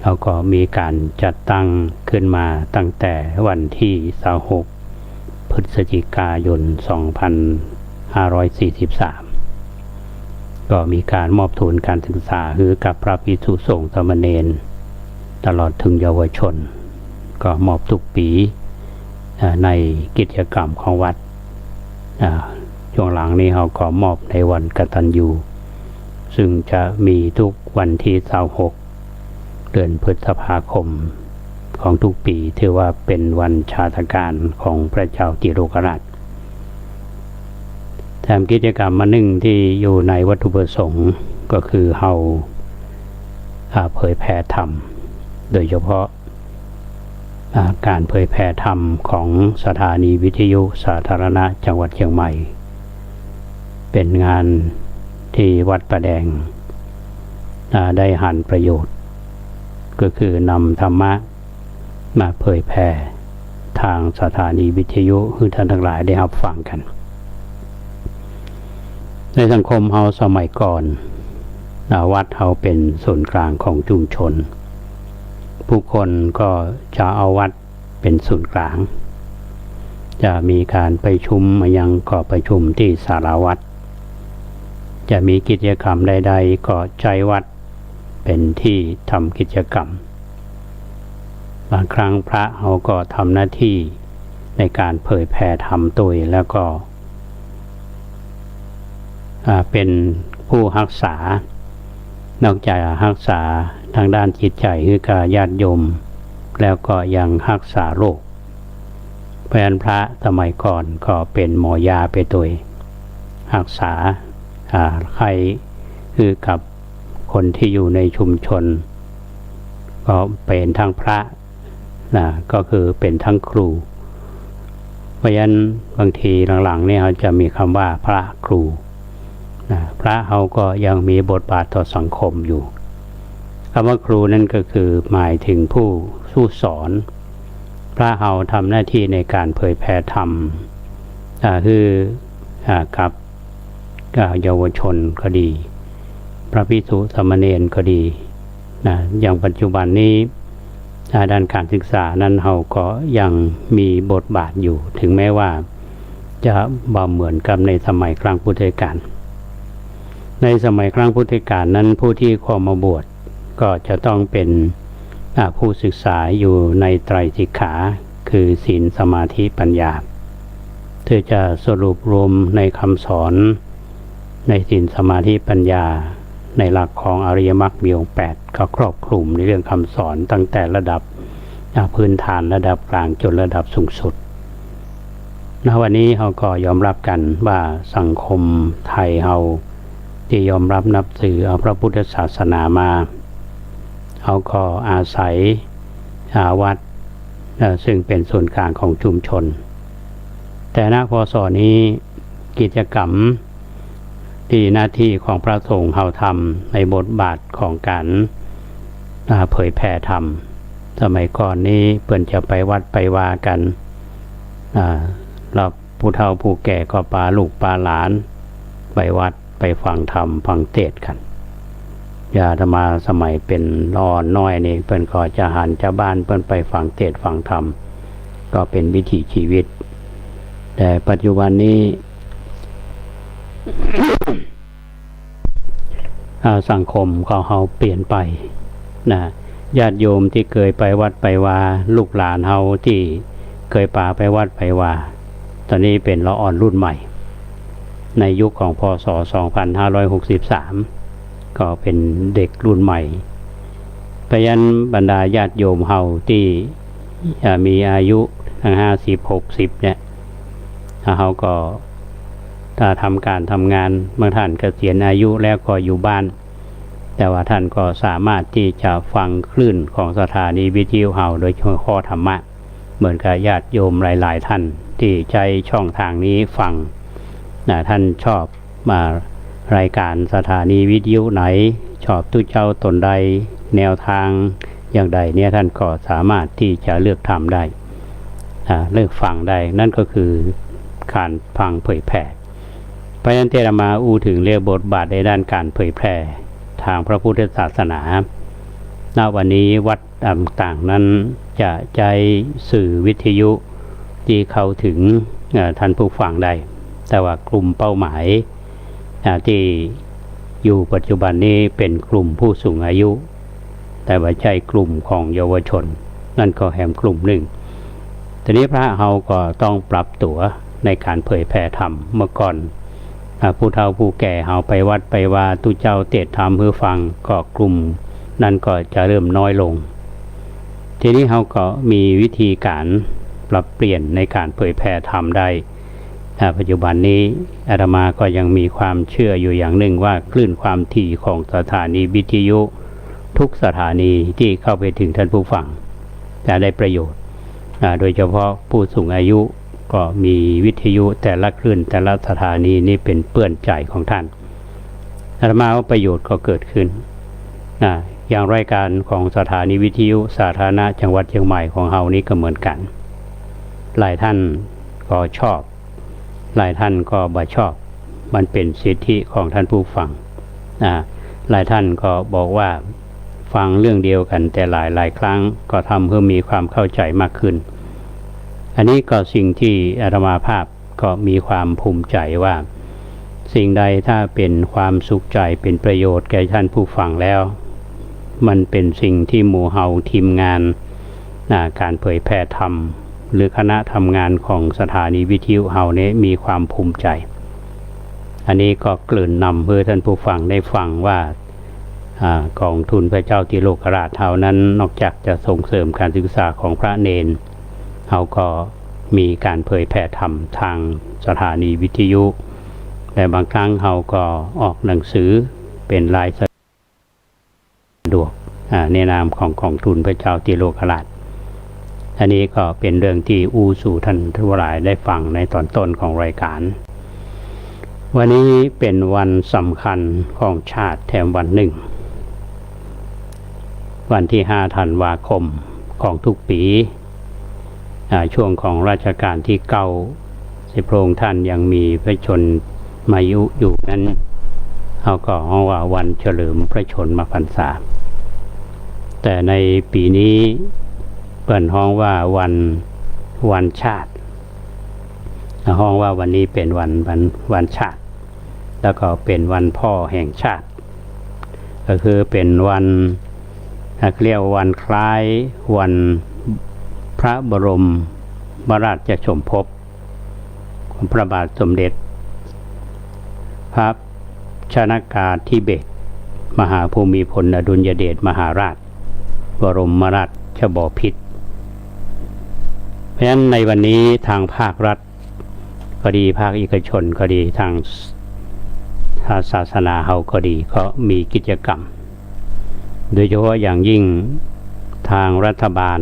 แล้วก็มีการจัดตั้งขึ้นมาตั้งแต่วันที่26พฤศจิกายน2543ก็มีการมอบทุนการศึกษาให้กับพระภิกษุสงฆ์สามเณรตลอดถึงเยาวชนก็มอบทุกปีในกิจกรรมของวัดช่วงหลังนี้เราก็มอบในวันกตัญญูซึ่งจะมีทุกวันที่26เดือนพฤษภาคมของทุกปีถือว่าเป็นวันชาตการของพระเจ้าติโรกราชแถมกิจกรรมมาหนึ่งที่อยู่ในวัตถุประสงค์ก็คือเราเผยแผ่ธรรมโดยเฉพาะการเผยแผ่ธรรมของสถานีวิทยุสาธารณะจังหวัดเชียงใหม่เป็นงานที่วัดประแดงได้หันประโยชน์ก็คือนำธรรมะมาเผยแผ่ทางสถานีวิทยุให้ท่านทั้งหลายได้รับฟังกันในสังคมเฮาสมัยก่อนวัดเฮาเป็นศูนย์กลางของชุมชนผู้คนก็จะเอาวัดเป็นศูนย์กลางจะมีการประชุมยังก็ประชุมที่ศาลาวัดจะมีกิจกรรมใดๆก็ใช้วัดเป็นที่ทำกิจกรรมบางครั้งพระเขาก็ทำหน้าที่ในการเผยแผ่ธรรมตัวแล้วก็เป็นผู้รักษานอกจากรักษาทางด้านจิตใจคือการญาติโยมแล้วก็ยังรักษาโรคเพราะฉะนั้นพระสมัยก่อนก็เป็นหมอยาไปตัวรักษาใครคือกับคนที่อยู่ในชุมชนก็เป็นทั้งพระก็คือเป็นทั้งครูเพราะฉะนั้นบางทีหลังๆเนี่ยเขาจะมีคำว่าพระครูพระเขาก็ยังมีบทบาทต่อสังคมอยู่คำว่าครูนั่นก็คือหมายถึงผู้สอนพระเขาทำหน้าที่ในการเผยแผ่ธรรมคือกับเยาวชนก็ดีพระภิกษุสามเณรก็ดีอย่างปัจจุบันนี้ด้านการศึกษานั้นเขาก็ยังมีบทบาทอยู่ถึงแม้ว่าจะบ่เหมือนกับในสมัยครั้งพุทธกาลในสมัยครั้งพุทธกาลนั้นผู้ที่เข้ามาบวชก็จะต้องเป็นผู้ศึกษาอยู่ในไตรสิกขาคือศีลสมาธิปัญญาเพื่อจะสรุปรวมในคำสอนในศีลสมาธิปัญญาในหลักของอริยมรรคมีองค์8ก็ครอบคลุมในเรื่องคำสอนตั้งแต่ระดับพื้นฐานระดับกลางจนระดับสูงสุดณวันนี้เราก็ยอมรับกันว่าสังคมไทยเราที่ยอมรับนับถือเอาพระพุทธศาสนามาเขาก็อาศัยวัดซึ่งเป็นศูนย์กลางของชุมชนแต่ณพ.ศ.นี้กิจกรรมที่หน้าที่ของพระสงฆ์เขาทำในบทบาทของการเผยแผ่ธรรมสมัยก่อนนี้เพิ่นจะไปวัดไปวากันเราผู้เฒ่าผู้แก่ก็พาลูกพาหลานไปวัดไปฟังธรรมฟังเทศน์กันญาติมาสมัยเป็นน้อยนี่เพิ่นก็จะหันชาวบ้านเพิ่นไปฟังเทศน์ฟังธรรมก็เป็นวิถีชีวิตแต่ปัจจุบันนี้สังคมของเขาเปลี่ยนไปญาติโยมที่เคยไปวัดไปวาลูกหลานเขาที่เคยพาไปวัดไปวาตอนนี้เป็นละอ่อนรุ่นใหม่ในยุคของพ.ศ. 2563ก็เป็นเด็กรุ่นใหม่เพราะฉะนั้นบรรดาญาติโยมเฮาที่มีอายุทั้ง50-60เนี่ยเขาก็ถ้าทำการทำงานบางท่านเกษียณอายุแล้วก็อยู่บ้านแต่ว่าท่านก็สามารถที่จะฟังคลื่นของสถานีวิทยุเฮาโดยข้อธรรมะเหมือนกับญาติโยมหลายๆท่านที่ใช้ช่องทางนี้ฟังท่านชอบมารายการสถานีวิทยุไหนชอบทุกเจ้าตนใดแนวทางอย่างใดเนี่ยท่านก็สามารถที่จะเลือกทำได้เลือกฟังได้นั่นก็คือการฟังเผยแผ่เพราะฉะนั้นที่เรามาอู้ถึงเรื่องบทบาทในด้านการเผยแผ่ทางพระพุทธศาสนา ณวันนี้วัดต่างๆนั้นจะใช้สื่อวิทยุที่เข้าถึงท่านผู้ฟังได้แต่ว่ากลุ่มเป้าหมายที่อยู่ปัจจุบันนี้เป็นกลุ่มผู้สูงอายุแต่ว่าใช่กลุ่มของเยาวชนนั่นก็แหมกลุ่มหนึ่งทีนี้พระเฮาก็ต้องปรับตัวในการเผยแผ่ธรรมเมื่อก่อนผู้เฒ่าผู้แก่เฮาไปวัดไปว่าตุเจ้าเทศธรรมเพื่อฟังก็กลุ่มนั้นก็จะเริ่มน้อยลงทีนี้เฮาก็มีวิธีการปรับเปลี่ยนในการเผยแผ่ธรรมได้ปัจจุบันนี้อาตมาก็ยังมีความเชื่ออยู่อย่างหนึ่งว่าคลื่นความถี่ของสถานีวิทยุทุกสถานีที่เข้าไปถึงท่านผู้ฟังจะได้ประโยชน์โดยเฉพาะผู้สูงอายุก็มีวิทยุแต่ละคลื่นแต่ละสถานีนี่เป็นเปื้อนใจของท่านอาตมาว่าประโยชน์ก็เกิดขึ้นอย่างรายการของสถานีวิทยุสาธารณะจังหวัดเชียงใหม่ของเฮานี้ก็เหมือนกันหลายท่านก็ชอบหลายท่านก็บ่ชอบมันเป็นสิทธิของท่านผู้ฟังหลายท่านก็บอกว่าฟังเรื่องเดียวกันแต่หลายครั้งก็ทำให้มีความเข้าใจมากขึ้นอันนี้ก็สิ่งที่อาตมาภาพก็มีความภูมิใจว่าสิ่งใดถ้าเป็นความสุขใจเป็นประโยชน์แก่ท่านผู้ฟังแล้วมันเป็นสิ่งที่หมู่เฮาทีมงานการเผยแผ่ธรรมหรือคณะทำงานของสถานีวิทยุเฮานี้มีความภูมิใจอันนี้ก็เกริ่นนำเพื่อท่านผู้ฟังได้ฟังว่ากองทุนพระเจ้าติโลกราชเฮานั้นนอกจากจะส่งเสริมการศึกษาของพระเนนเฮาก็มีการเผยแผ่ธรรมทางสถานีวิทยุและบางครั้งเฮาก็ออกหนังสือเป็นลายสะดวกในนามของกองทุนพระเจ้าติโลกราชอันนี้ก็เป็นเรื่องที่สู่ท่านทั้งหลายได้ฟังในตอนต้นของรายการวันนี้เป็นวันสำคัญของชาติแถมวันหนึ่งวันที่5 ธันวาคมของทุกปีช่วงของรัชกาลที่9ที่พระองค์ท่านยังมีพระชนมายุอยู่นั้นเขาก็ฮ้องว่าวันเฉลิมพระชนมพรรษาแต่ในปีนี้เปิ่นฮ้องว่าวันชาติฮ้องว่าวันนี้เป็นวันชาติแล้วก็เป็นวันพ่อแห่งชาติก็คือเป็นวันเรียกวันคล้ายวันพระบรมราชสมภพของพระบาทสมเด็จพระชนกาธิเบศรมหาภูมิพลอดุลยเดชมหาราชบรมราชบพิตรเพราะฉะนั้นในวันนี้ทางภาครัฐก็ดีภาคเอกชนก็ดีทางศาสนาเฮาก็ดีก็มีกิจกรรมโดยเฉพาะอย่างยิ่งทางรัฐบาล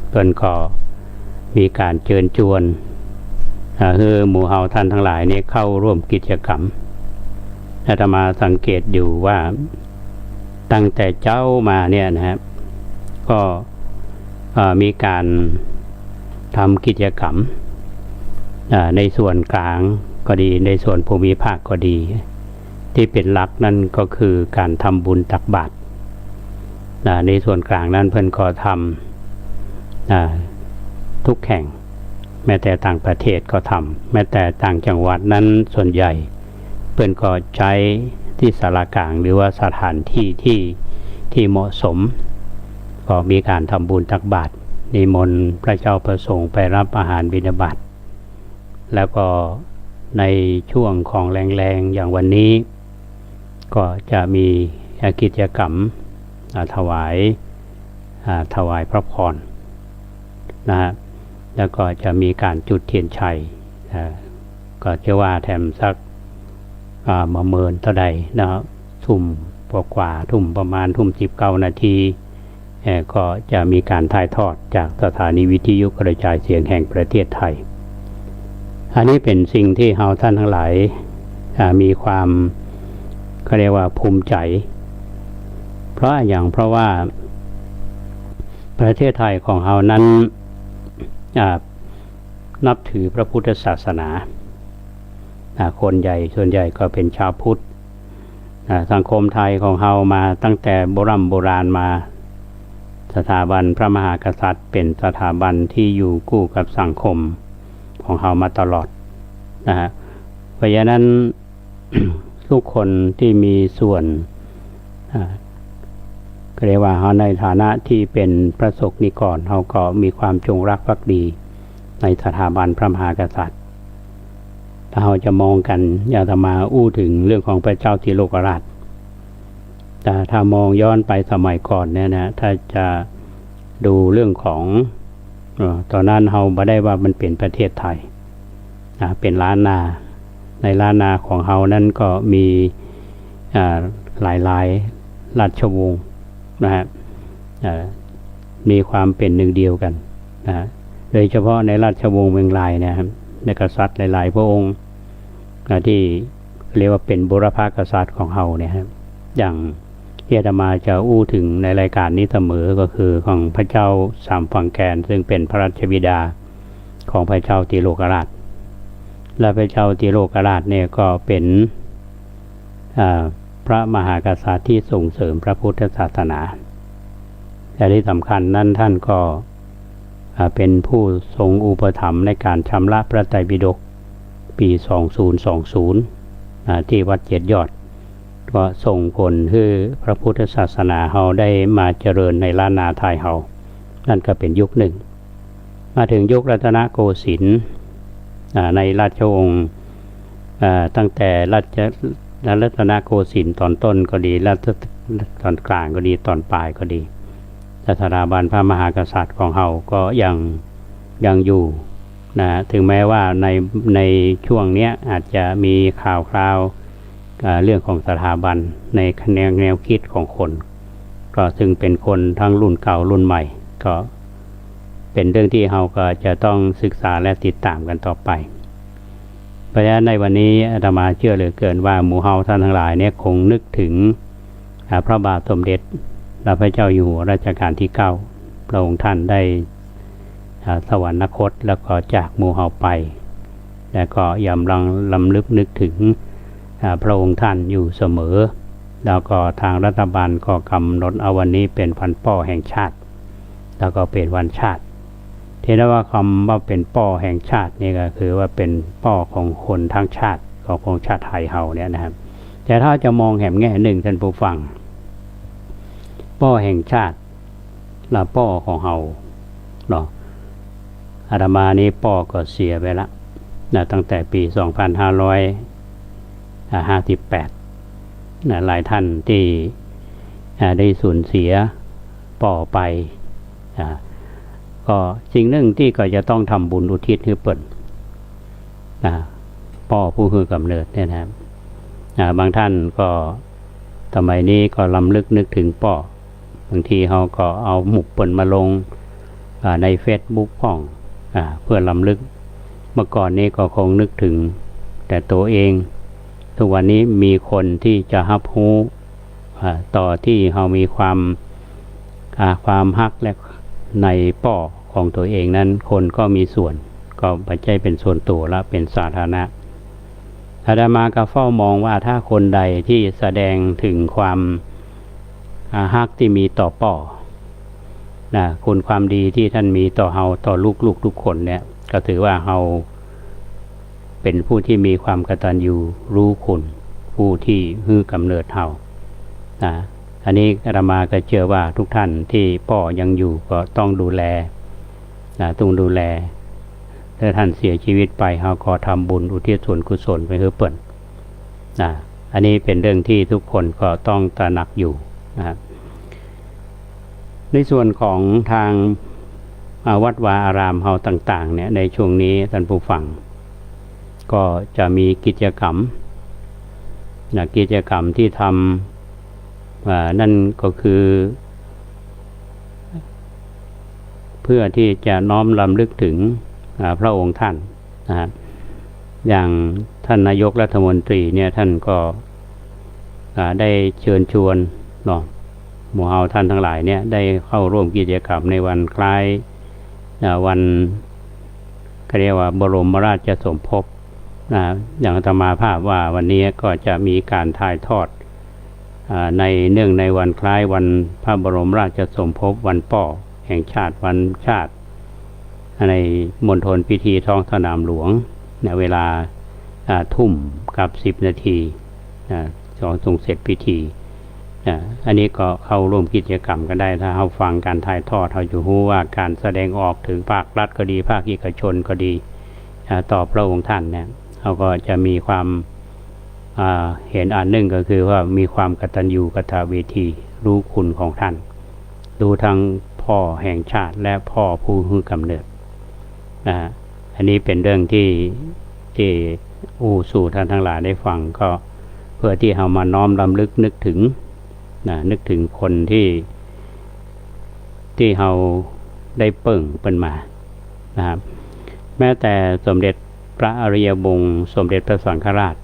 เพิ่นก็มีการเชิญชวนคือหมู่เฮาท่านทั้งหลายนี้เข้าร่วมกิจกรรมอาตมาสังเกตอยู่ว่าตั้งแต่เจ้ามาเนี่ยนะครับก็มีการทำกิจกรรมในส่วนกลางก็ดีในส่วนภูมิภาคก็ดีที่เป็นหลักนั่นก็คือการทำบุญตักบาตรในส่วนกลางนั้นเพิ่นก็ทำทุกแห่งแม้แต่ต่างประเทศก็ทำแม้แต่ต่างจังหวัดนั้นส่วนใหญ่เพิ่นก็ใช้ที่ศาลากลางหรือว่าสถานที่ที่เหมาะสมก็มีการทำบุญตักบาตรนิมนต์พระเจ้าประสงค์ไปรับอาหารบิณฑบาตแล้วก็ในช่วงของแรงๆอย่างวันนี้ก็จะมีกิจกรรมถวายพระพรนะฮะแล้วก็จะมีการจุดเทียนชัยก็จะว่าแถมสักมาเมินเท่าใดนะครับทุ่มกว่าทุ่มประมาณทุ่ม19 นาทีก็จะมีการถ่ายทอดจากสถานีวิทยุกระจายเสียงแห่งประเทศไทยอันนี้เป็นสิ่งที่เฮาท่านทั้งหลายมีความเขาเรียกว่าภูมิใจเพราะว่าประเทศไทยของเฮานั้นนับถือพระพุทธศาสนาคนใหญ่ส่วนใหญ่ก็เป็นชาวพุทธสังคมไทยของเฮามาตั้งแต่โบราณมา สถาบันพระมหากษัตริย์เป็นสถาบันที่อยู่คู่กับสังคมของเรามาตลอดนะฮะเพราะฉะนั้น ทุกคนที่มีส่วนเรียกว่าเขาในฐานะที่เป็นพระสงฆ์นิกรเขาก็มีความจงรักภักดีในสถาบันพระมหากษัตริย์ถ้าเราจะมองกันอย่าจะมาอู้ถึงเรื่องของพระเจ้าติโลกราชแต่ถ้ามองย้อนไปสมัยก่อนเนี่ยนะถ้าจะดูเรื่องของตอนนั้นเราไม่ได้ว่ามันเป็นประเทศไทยเป็นล้านนาในล้านนาของเรานั้นก็มีหลายราชวงศ์นะฮะมีความเป็นหนึ่งเดียวกันนะโดยเฉพาะในราชวงศ์เมืองลายนะครับในกษัตริย์หลายๆพระองค์ที่เรียกว่าเป็นบุรพากษัตริย์ของเราเนี่ยครับอย่างที่อาตมาจะอู้ถึงในรายการนี้เสมอก็คือของพระเจ้าสามฝั่งแกนซึ่งเป็นพระราชบิดาของพระเจ้าติโลกราชและพระเจ้าติโลกราชเนี่ยก็เป็นพระมหากษัตริย์ที่ส่งเสริมพระพุทธศาสนาแต่ที่สำคัญนั้นท่านก็เป็นผู้ทรงอุปถัมภ์ในการชำระพระไตรปิฎกปี 2020ที่วัดเจ็ดยอดก็ส่งผลให้พระพุทธศาสนาเราได้มาเจริญในล้านนาไทยเรานั่นก็เป็นยุคหนึ่งมาถึงยุครัตนโกสินทร์ในราชวงศ์ตั้งแต่รัตนโกสินทร์ตอนต้นก็ดีและตอนกลางก็ดีตอนปลายก็ดีสถาบันพระมหากษัตริย์ของเราก็ยังอยู่นะถึงแม้ว่าในช่วงนี้อาจจะมีข่าวคราวเรื่องของสถาบันในแนวคิดของคนก็ซึ่งเป็นคนทั้งรุ่นเก่ารุ่นใหม่ก็เป็นเรื่องที่เราก็จะต้องศึกษาและติดตามกันต่อไปเพราะฉะนั้นในวันนี้อาตมาเชื่อเหลือเกินว่าหมู่เฮาท่านทั้งหลายเนี่ยคงนึกถึงพระบาทสมเด็จพระเจ้าอยู่หัวรัชกาลที่ 9พระองค์ท่านได้สวรรคตแล้วก็จากหมู่เฮาไปและก็ย้ำลำลึกนึกถึงพระองค์ท่านอยู่เสมอแล้วก็ทางรัฐบาลก็กำหนดเอาวันนี้เป็นวันป้อแห่งชาติแล้วก็เป็นวันชาติที่เรียกว่าคำว่าเป็นป้อแห่งชาตินี่ก็คือว่าเป็นป้อของคนทั้งชาติของชาติไทยเฮาเนี่ยนะครับแต่ถ้าจะมองแง่หนึ่งท่านผู้ฟังป้อแห่งชาติละป้อของเฮาเนาะอาตมานี้ป้อก็เสียไปละตั้งแต่ปี 2558หลายท่านที่ได้สูญเสียป้อไปก็สิ่งหนึ่งที่ก็จะต้องทำบุญอุทิศให้เปิ่นป้อผู้คือกำเนิดเนี่ยนะครับบางท่านก็สมัยนี้ก็ลำลึกนึกถึงป้อบางทีเขาก็เอาหมุกเปิ่นมาลงใน Facebook พ่องเพื่อลำลึกเมื่อก่อนนี้ก็คงนึกถึงแต่ตัวเองทุกวันนี้มีคนที่จะรับรู้ต่อที่เขามีความฮักและในป้อของตัวเองนั้นคนก็มีส่วนก็ไม่ใช่เป็นส่วนตัวและเป็นสาธารณะอาตมาก็เฝ้ามองว่าถ้าคนใดที่แสดงถึงความฮักที่มีต่อป้อคุณความดีที่ท่านมีต่อเฮาต่อลูกทุกคนเนี่ยก็ถือว่าเฮาเป็นผู้ที่มีความกตัญญูรู้คุณผู้ที่ฮื้อกำเนิดเฮาอันนี้อาตมาก็เชื่อว่าทุกท่านที่ป้อยังอยู่ก็ต้องดูแลถ้าท่านเสียชีวิตไปเฮาก็ทำบุญอุทิศส่วนกุศลไปให้เปิ้นอันนี้เป็นเรื่องที่ทุกคนก็ต้องตระหนักอยู่นะครับในส่วนของทางวัดวาอารามเฮาต่างๆเนี่ยในช่วงนี้ท่านผู้ฟังก็จะมีกิจกรรมที่ทำนั่นก็คือเพื่อที่จะน้อมรำลึกถึงพระองค์ท่านนะครับอย่างท่านนายกรัฐมนตรีเนี่ยท่านก็ได้เชิญชวนหมู่เฮาท่านทั้งหลายเนี่ยได้เข้าร่วมกิจกรรมในวันคล้ายวันเรียกว่าบรมราชสมภพอย่างอาตมาภาพว่าวันนี้ก็จะมีการถ่ายทอด ในเนื่องในวันคล้ายวันพระบรมราชสมภพวันป่อแห่งชาติวันชาติในมณฑลพิธีท้องสนามหลวงในเวลาทุ่มกับ10 นาทีทรงเสร็จพิธีอันนี้ก็เข้าร่วมกิจกรรมกันได้ถ้าเขาฟังการถ่ายทอดเขาจะรู้ว่าการแสดงออกถึงภาครัฐก็ดีภาคเอกชนก็ดีต่อพระองค์ท่านเนี่ยเขาก็จะมีความเห็นอันหนึ่งก็คือว่ามีความกตัญญูกตเวทีรู้คุณของท่านดูทั้งพ่อแห่งชาติและพ่อผู้ให้กำเนิดอันนี้เป็นเรื่องที่สู่ท่านทั้งหลายได้ฟังก็เพื่อที่เรามาน้อมรำลึกนึกถึงคนที่เราได้เปิ่งเป็นมานะครับแม้แต่สมเด็จพระอริยวงศ์สมเด็จพระสังฆราช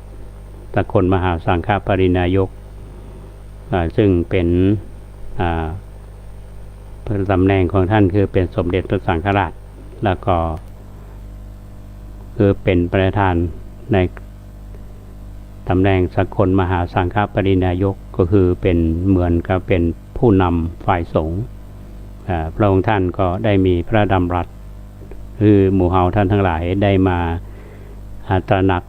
สกลมหาสังฆปรินายกซึ่งเป็นตำแหน่งของท่านคือเป็นสมเด็จพระสังฆราชแล้วก็คือเป็นประธานในตำแหน่งสกลมหาสังฆปรินายกก็คือเป็นเหมือนกับเป็นผู้นำฝ่ายสงฆ์พระองค์ท่านก็ได้มีพระดำรัสคือหมู่เฮาท่านทั้งหลายได้มาตระหนัก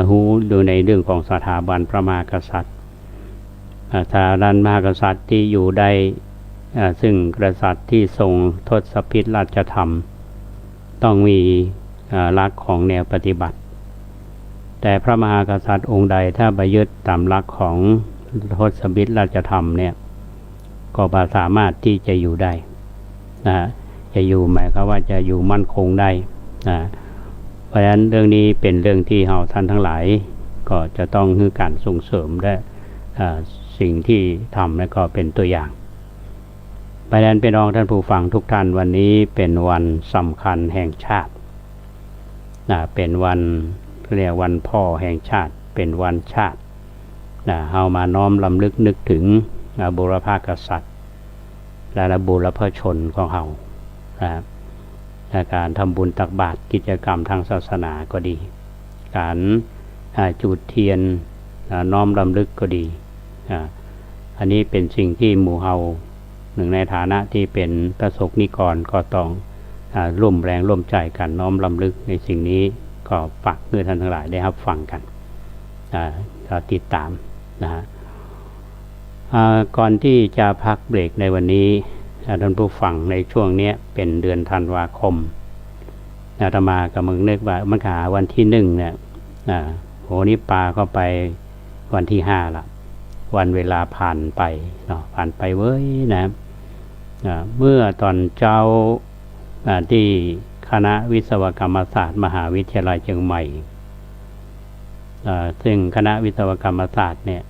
รู้ดูในเรื่องของสถาบันพระมหากษัตริย์สถาบันมหากษัตริย์ที่อยู่ได้ซึ่งกษัตริย์ที่ทรงทศพิธราชธรรมต้องมีหลักของแนวปฏิบัติแต่พระมหากษัตริย์องค์ใดถ้าไปยึดตามหลักของทศพิธราชธรรมเนี่ยก็สามารถที่จะอยู่ได้จะอยู่หมายความว่าจะอยู่มั่นคงได้เพราะฉะนั้นเรื่องนี้เป็นเรื่องที่เราท่านทั้งหลายก็จะต้องคือการส่งเสริมและสิ่งที่ทำและก็เป็นตัวอย่างเพราะฉะนั้นพี่น้องท่านผู้ฟังทุกท่านวันนี้เป็นวันสำคัญแห่งชาติเป็นวันเรียกวันพ่อแห่งชาติเป็นวันชาติเรามาน้อมรำลึกนึกถึงบุรพากษัตริย์และบุรพชนของเราการทำบุญตักบาตรกิจกรรมทางศาสนาก็ดีการจุดเทียนน้อมรำลึกก็ดีอันนี้เป็นสิ่งที่หมู่เฮาหนึ่งในฐานะที่เป็นประสบนิกรก็ต้องร่วมแรงร่วมใจกันน้อมรำลึกในสิ่งนี้ก็ฝากเพื่อท่านทั้งหลายได้รับฟังกันก็ติดตามก่อนที่จะพักเบรกในวันนี้ท่านผู้ฟังในช่วงนี้เป็นเดือนธันวาคมอาตมากับมึงนึกว่ามันหาวันที่1เนี่ยโหนี่ปาเข้าไปวันที่5ละวันเวลาผ่านไปผ่านไปเว้ยนะเมื่อตอนเจ้าที่คณะวิศวกรรมศาสตร์มหาวิทยาลัยเชียงใหม่ซึ่งคณะวิศวกรรมศาสตร์เนี่ย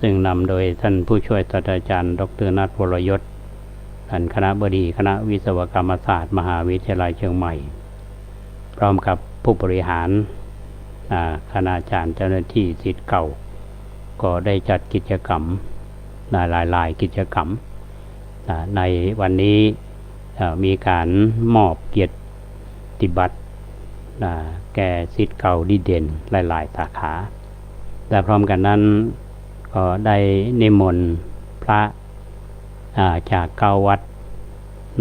ซึ่งนำโดยท่านผู้ช่วยศาสตราจารย์ดร.นัทวรยศท่านคณบดีคณะวิศวกรรมศาสตร์มหาวิทยาลัยเชียงใหม่พร้อมกับผู้บริหารคณาจารย์เจ้าหน้าที่ศิษย์เก่าก็ได้จัดกิจกรรมหลายกิจกรรมในวันนี้มีการมอบเกียรติบัตรแก่ศิษย์เก่าดีเด่นหลายๆสาขาและพร้อมกันนั้นก็ได้นิมนต์พระจาก9 วัด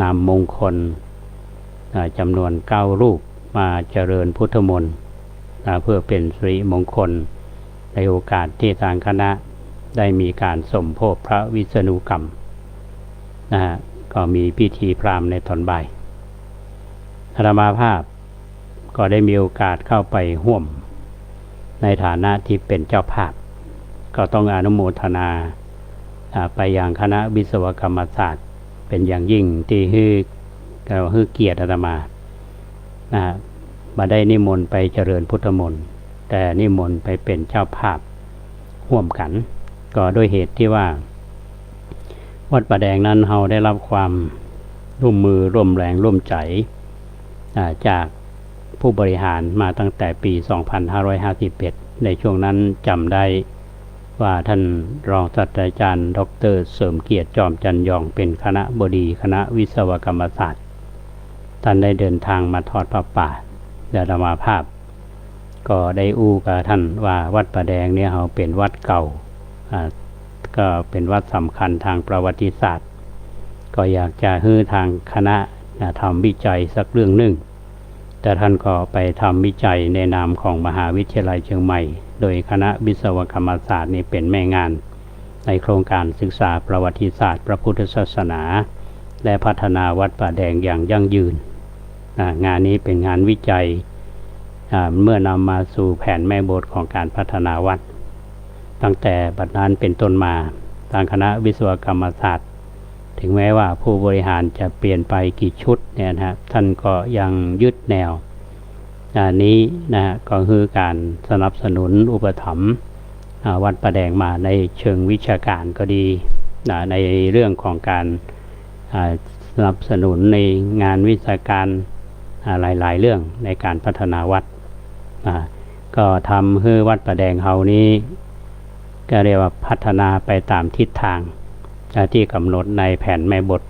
นามมงคลจำนวน9 รูปมาเจริญพุทธมนต์เพื่อเป็นสิริมงคลในโอกาสที่ทางคณะได้มีการสมโภชพระวิษณุกรรมก็มีพิธีพราหมณ์ในตอนบ่ายอาตมาภาพก็ได้มีโอกาสเข้าไปร่วมในฐานะที่เป็นเจ้าภาพก็ต้องอนุโมทนาไปยังคณะวิศวกรรมศาสตร์เป็นอย่างยิ่งที่ให้เกียรติอาตมามาได้นิมนต์ไปเจริญพุทธมนต์แต่นิมนต์ไปเป็นเจ้าภาพร่วมกันก็ด้วยเหตุที่ว่าวัดป่าแดงนั้นเราได้รับความร่วมมือร่วมแรงร่วมใจจากผู้บริหารมาตั้งแต่ปี 2551 ในช่วงนั้นจำได้ว่าท่านรองศาสตราจารย์ดร.เสริมเกียรติจอมจันยองเป็นคณบดีคณะวิศวกรรมศาสตร์ท่านได้เดินทางมาทอดผ้าป่าและอาตมาภาพก็ได้กับท่านว่าวัดป่าแดงเนี่ยเราเป็นวัดเก่า ก็เป็นวัดสำคัญทางประวัติศาสตร์ก็อยากจะให้ทางคณะทำวิจัยสักเรื่องหนึ่งแต่ท่านก็ไปทำวิจัยในนามของมหาวิทยาลัยเชียงใหม่โดยคณะวิศวกรรมศาสตร์นี่เป็นแม่งานในโครงการศึกษาประวัติศาสตร์พระพุทธศาสนาและพัฒนาวัดป่าแดงอย่างยั่งยืนงานนี้เป็นงานวิจัยเมื่อนำมาสู่แผนแม่บทของการพัฒนาวัดตั้งแต่บัดนั้นเป็นต้นมาทางคณะวิศวกรรมศาสตร์ถึงแม้ว่าผู้บริหารจะเปลี่ยนไปกี่ชุดเนี่ยนะท่านก็ยังยึดแนวนี้นะก็คือการสนับสนุนอุปถัมภ์วัดป่าแดงมาในเชิงวิชาการก็ดีในเรื่องของการสนับสนุนในงานวิชาการหลายๆเรื่องในการพัฒนาวัดก็ทำให้วัดป่าแดงเฮานี้ก็เรียกว่าพัฒนาไปตามทิศทางที่กำหนดในแผนแม่บท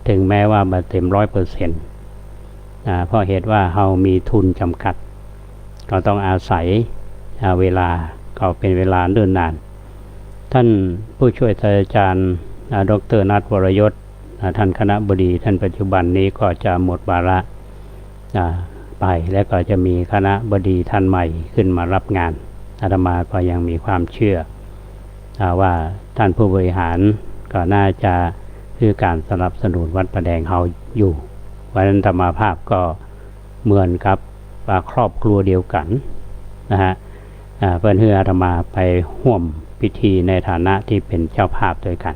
ถึงแม้ว่าเต็ม 100%เพราะเหตุว่าเฮามีทุนจำกัดก็ต้องอาศัยเวลาก็เป็นเวลาเดินนานท่านผู้ช่วยศาสตราจารย์ดร.นัทวรยศท่านคณบดีท่านปัจจุบันนี้ก็จะหมดวาระไปและก็จะมีคณบดีท่านใหม่ขึ้นมารับงานอาตมาก็ยังมีความเชื่อว่าท่านผู้บริหารก็น่าจะคือการสนับสนุนวัดป่าแดงเฮาอยู่วันนั้นธรรมาภาพก็เหมือนกับครอบครัวเดียวกันนะฮะเพื่อนเฮืออาตมาไปร่วมพิธีในฐานะที่เป็นเจ้าภาพด้วยกัน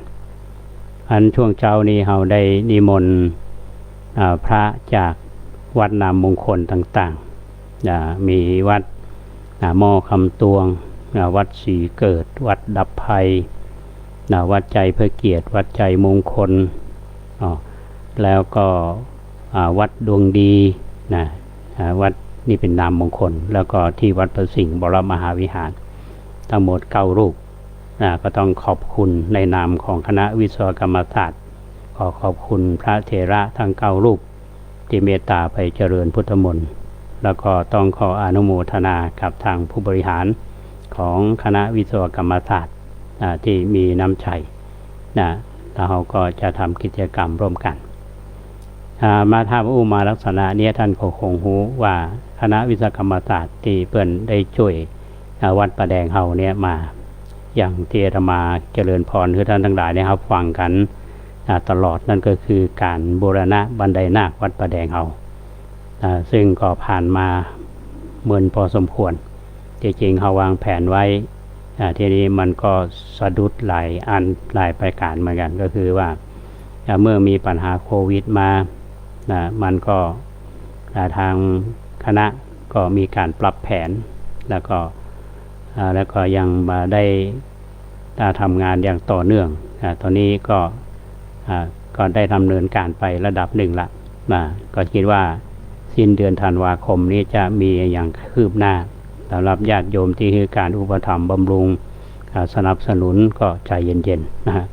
อันช่วงเช้านี้เฮาได้นิมนต์พระจากวัดนามมงคลต่างๆมีวัดหม้อคำตวงวัดศรีเกิดวัดดับภัยวัดใจเพื่อเกียรติวัดใจมงคลแล้วก็วัดดวงดีวัดนี่เป็นนามมงคลแล้วก็ที่วัดประสิงห์บรมมหาวิหารทั้งหมด9 รูปก็ต้องขอบคุณในนามของคณะวิศวกรรมศาสตร์ขอบคุณพระเถระทั้ง9 รูปที่เมตตาไปเจริญพุทธมนต์แล้วก็ต้องขออนุโมทนากับทางผู้บริหารของคณะวิศวกรรมศาสตร์ที่มีน้ำใจแล้วเราก็จะทำกิจกรรมร่วมกันมาทำอุมาลักษณะนี้ท่านคงรู้ว่าคณะวิศวกรรมศาสตร์ที่เพื่อนได้ช่วยวัดป่าแดงเฮาเนี่ยมาอย่างที่อาตมาเจริญพรคือท่านทั้งหลายนะครับฟังกันตลอดนั่นก็คือการบูรณะบันไดนาควัดป่าแดงเฮาซึ่งก็ผ่านมาเหมือนพอสมควรจริงๆเขาวางแผนไว้ทีนี้มันก็สะดุดหลายประการเหมือนกันก็คือว่าเมื่อมีปัญหาโควิดมามันก็ทางคณะก็มีการปรับแผนแล้วก็ยังมาได้ทำงานอย่างต่อเนื่องตอนนี้ก็ได้ดำเนินการไประดับหนึ่งละก็คิดว่าสิ้นเดือนธันวาคมนี้จะมีอย่างคืบหน้าสำหรับญาติโยมที่คือการอุปถัมภ์บำรุงสนับสนุนก็ใจเย็นๆนะฮะ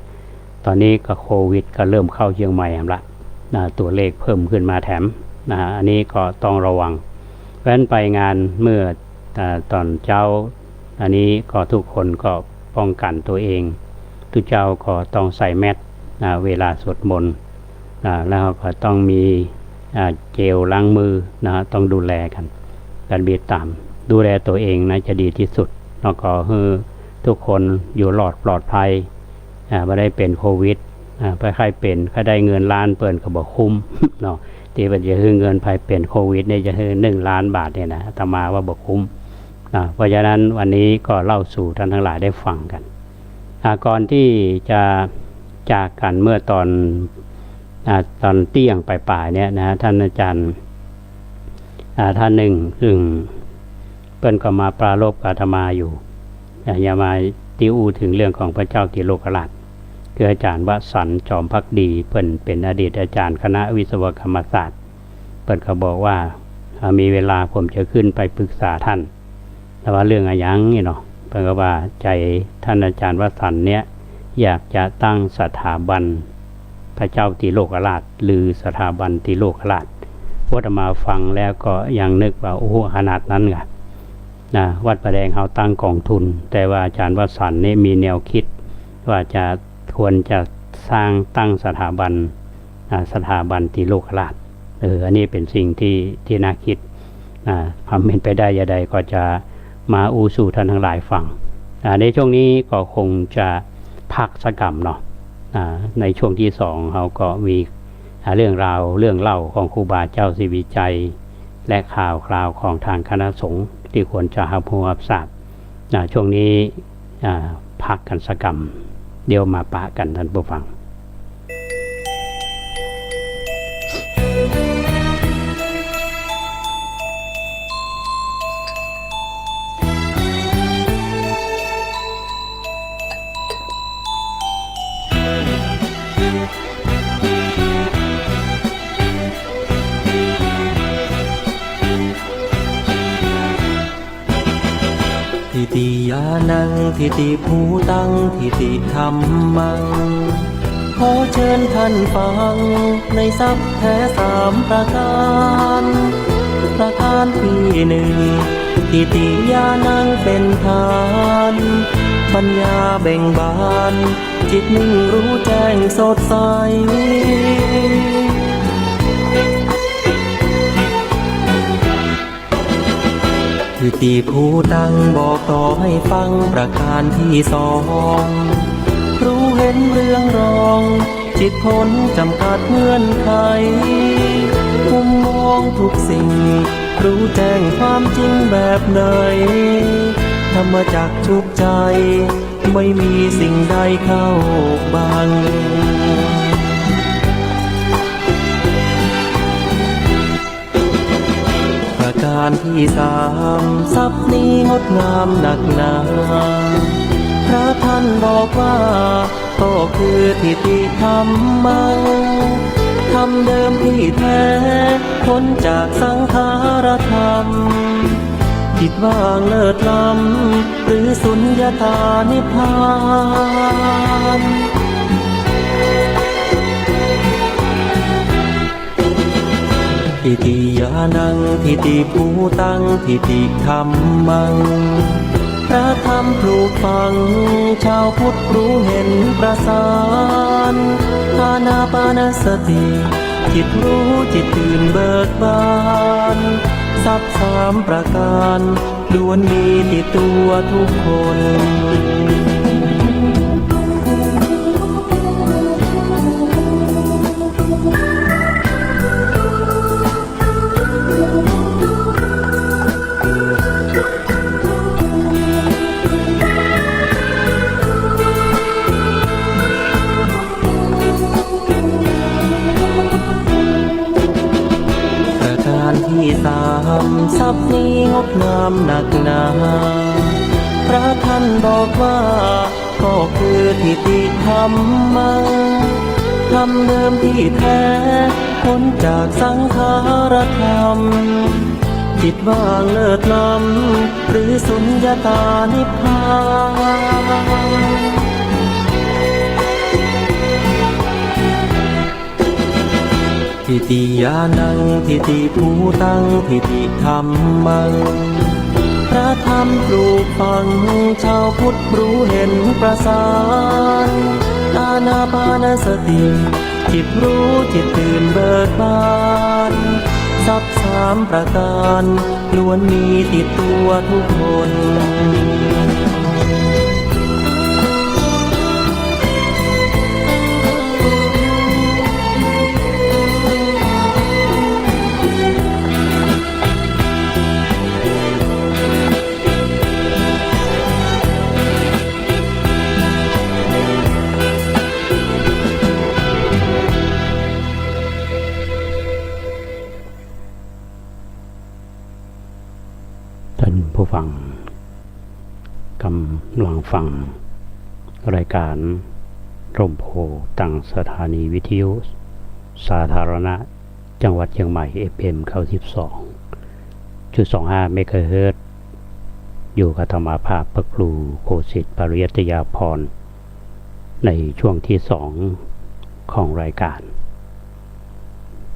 ตอนนี้ก็โควิดก็เริ่มเข้าเชียงใหม่ละตัวเลขเพิ่มขึ้นมาแถมอันนี้ก็ต้องระวังเพราะฉะนั้นไปงานเมื่อตอนเช้าอันนี้ก็ทุกคนก็ป้องกันตัวเองทุกเจ้าก็ต้องใส่แมสเวลาสวดมนต์แล้วก็ต้องมีเจลล้างมือต้องดูแลกันการบีบตามดูแลตัวเองนะจะดีที่สุดแล้วก็ให้ทุกคนอยู่ปลอดภัยไม่ได้เป็นโควิดไปใครเป็นใครได้เงินล้านเปิ่นก็บอกคุ้มเนาะที่มันจะให้เงินภัยเป็นโควิดเนี่ยจะให้1 ล้านบาทเนี่ยนะอาตมาว่าบอกคุ้มเพราะฉะนั้นวันนี้ก็เล่าสู่ท่านทั้งหลายได้ฟังกันก่อนที่จะจากกันเมื่อตอนเที่ยงปลายๆเนี่ยนะท่านอาจารย์ท่านหนึ่งซึ่งเปิ้นก็มาปราลบอาตมาอยู่อย่ามาติวถึงเรื่องของพระเจ้าติโลกราชคืออาจารย์วสันต์จอมภักดีเปิ้นเป็นอดีตอาจารย์คณะวิศวกรรมศาสตร์เปิ้นก็บอกว่ามีเวลาผมจะขึ้นไปปรึกษาท่านแต่ว่าเรื่องอะไรอย่างนี้เนาะเปิ้นก็ว่าใจท่านอาจารย์วสันต์เนี่ยอยากจะตั้งสถาบันพระเจ้าติโลกราชหรือสถาบันติโลกราชพอมาฟังแล้วก็ยังนึกว่าโอ้ขนาดนั้นไงวัดป่าแดงเฮาตั้งกองทุนแต่ว่าอาจารย์วสันต์นี่มีแนวคิด ว่าจะควรจะสร้างตั้งสถาบันที่โลกราชอันนี้เป็นสิ่งที่น่าคิดความเป็นไปได้ยาใดก็จะมาอูสู่ท่านทั้งหลายฟังในช่วงนี้ก็คงจะพักสักกรรมเนาะในช่วงที่2เขาก็มีเรื่องเล่าของครูบาเจ้าสิวิจัยและข่าวคราวของทางคณะสงฆ์ที่ควรจะรับรู้รับทราบช่วงนี้พักกันสักกรรมเดี๋ยวมาปะกันท่านผู้ฟังทิติยานังทิติภูตังทิติธรรมังขอเชิญท่านฟังในทรัพย์แท้3ประการประการที่1ทิติยานังเป็นทานปัญญาเบ่งบานจิตนิ่งรู้แจ้งสดใสทิติภูตังบอกต่อให้ฟังประการที่2รู้เห็นเรื่องรองจิตพ้นจำกัดเงื่อนไขมุมมองทุกสิ่งรู้แจ้งความจริงแบบไหนธรรมจักทุกใจไม่มีสิ่งใดเข้าบังประการที่3ทรัพย์นี้งดงามหนักหนาพระท่านบอกว่าก็คือทิติธรรมังธรรมเดิมที่แท้พ้นจากสังขารธรรมจิตว่างเลิศล้ำหรือสุญญตานิพพานทิติยานังทิติภูตังทิติธรรมังพระธรรมปลูกฝังชาวพุทธรู้เห็นประสานอานาปานสติจิตรู้จิตตื่นเบิกบานทรัพย์3ประการล้วนมีติดตัวทุกคนที่3ทรัพย์นี้งดงามหนักหนาพระท่านบอกว่าก็คือทิติธรรมังธรรมเดิมที่แท้พ้นจากสังขารธรรมจิตว่างเลิศล้ำหรือสุญญตานิพพานทิติยานังทิติภูตังทิติธรรมังพระธรรมปลูกฝังชาวพุทธรู้เห็นประสานอานาปานสติจิตรู้จิตตื่นเบิกบานทรัพย์3ประการล้วนมีติดตัวทุกคนผู้ฟังกำลังฟังรายการร่มโพธิ์ตั้งสถานีวิทยุสาธารณะจังหวัดเชียงใหม่ FM 92.25 เมกะเฮิรตซ์อยู่กับธรรมาภาพพระครูโคสิทธิ์ปริยัตยาภรณ์ในช่วงที่2ของรายการ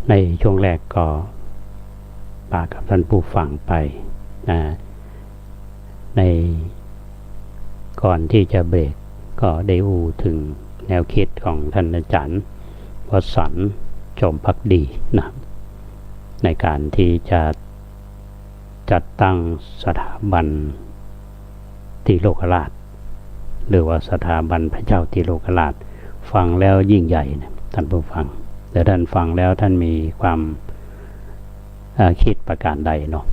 ในช่วงแรกก็ปากับท่านผู้ฟังไปในก่อนที่จะเบรกก็ ก็ได้อูถึงแนวคิดของท่านอาจารย์วสันต์ชมภักดีนะในการที่จะจัดตั้งสถาบันติโลกราชหรือว่าสถาบันพระเจ้าติโลกราชฟังแล้วยิ่งใหญ่นะท่านผู้ฟังแต่ท่านฟังแล้วท่านมีความคิดประการใดเนาะ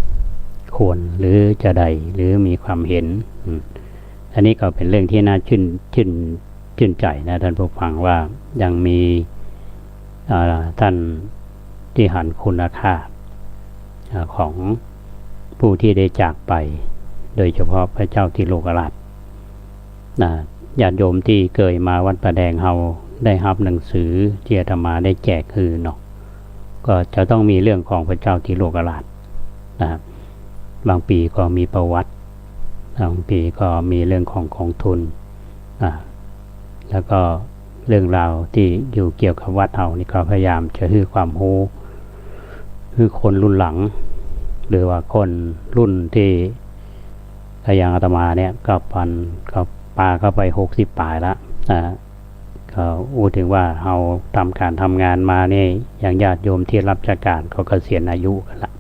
ควรหรือจะใดหรือมีความเห็นอันนี้ก็เป็นเรื่องที่น่าชื่นใจนะท่านผู้ฟังว่ายังมีท่านที่หันคุณค่าของผู้ที่ได้จากไปโดยเฉพาะพระเจ้าติโลกราชญาติโยมที่เคยมาวัดประแดงเฮาได้รับหนังสือที่อาตมาได้แจกคือเนาะก็จะต้องมีเรื่องของพระเจ้าติโลกราชนะครับบางปีก็มีประวัติบางปีก็มีเรื่องของของทุนแล้วก็เรื่องราวที่อยู่เกี่ยวกับวัดเฮานี่ก็พยายามจะให้ความรู้คือคนรุ่นหลังหรือว่าคนรุ่นที่อย่างอาตมาเนี่ยก็ปาเข้าไป60ปลายแล้วก็พูดถึงว่าเราทำการทำงานมาเนี่ยอย่างญาติโยมที่รับราชการเขาเกษียณอายุกันละ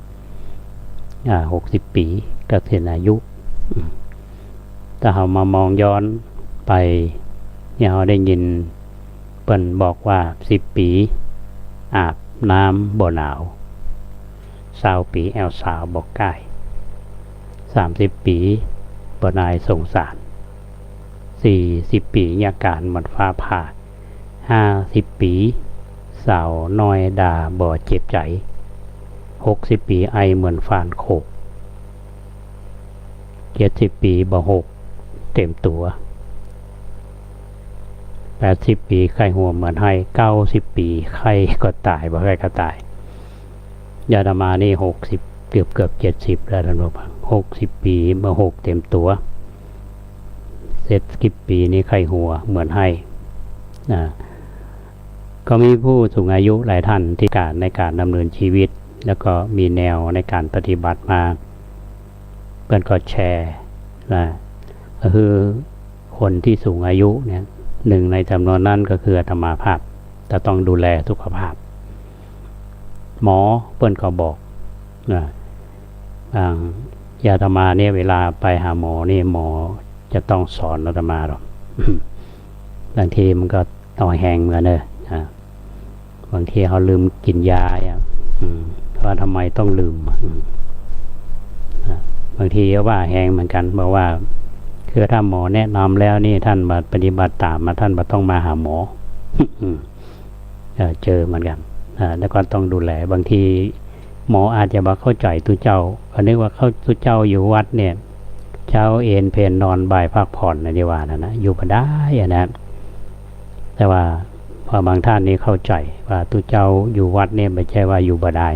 60 ปีเกษียณอายุถ้าเรามามองย้อนไปเนี่ยเราได้ยินเปิ้นบอกว่า10 ปีอาบน้ำบ่หนาว20 ปีแอวสาวบอกใกล้30 ปีบ่นายสงสาร40 ปียาการหมดฟ้าผ่า50 ปีสาวน้อยด่าบ่เจ็บใจ60 ปีไอเหมือนฟานโขก70 ปีบ่หกเต็มตัว80 ปีไข้หัวเหมือนให้90 ปีไข้ก็ตายบ่ไข้ก็ตายยาดามานี่60เกือบ70แล้วท่านผู้ฟัง60 ปีบ่หกเต็มตัว70 ปีนี้ไข้หัวเหมือนให้ก็มีผู้สูงอายุหลายท่านที่การในการดำเนินชีวิตแล้วก็มีแนวในการปฏิบัติมาเพื่อนก็แชร์นะก็คือคนที่สูงอายุเนี่ยหนึ่งในจำนวนนั้นก็คืออาตมาภาพจะต้องดูแลสุขภาพหมอเพื่อนก็บอกนะยาอาตมาเนี่ยเวลาไปหาหมอนี่หมอจะต้องสอนอาตมาหรอก บางทีมันก็ต่อแหงเหมือนเนอะบางทีเขาลืมกินยาว่าทำไมต้องลืมบางทีก็ว่าแหงเหมือนกันบอกว่าคือถ้าหมอแนะนำแล้วนี่ท่านมาปฏิบัติตามมาท่านมาต้องมาหาหมอ เจอเหมือนกันแล้วก็ต้องดูแลบางทีหมออาจจะบอกเข้าใจตุเจ้าก็นึกว่าเขาตุเจ้าอยู่วัดเนี่ยเช้าเอนเพนนอนบ่ายพักผ่อนนะดีว่านะอยู่ก็ได้นะแต่ว่าพอบางท่านนี่เข้าใจว่าตุเจ้าอยู่วัดเนี่ยไม่ใช่ว่าอยู่บ่ได้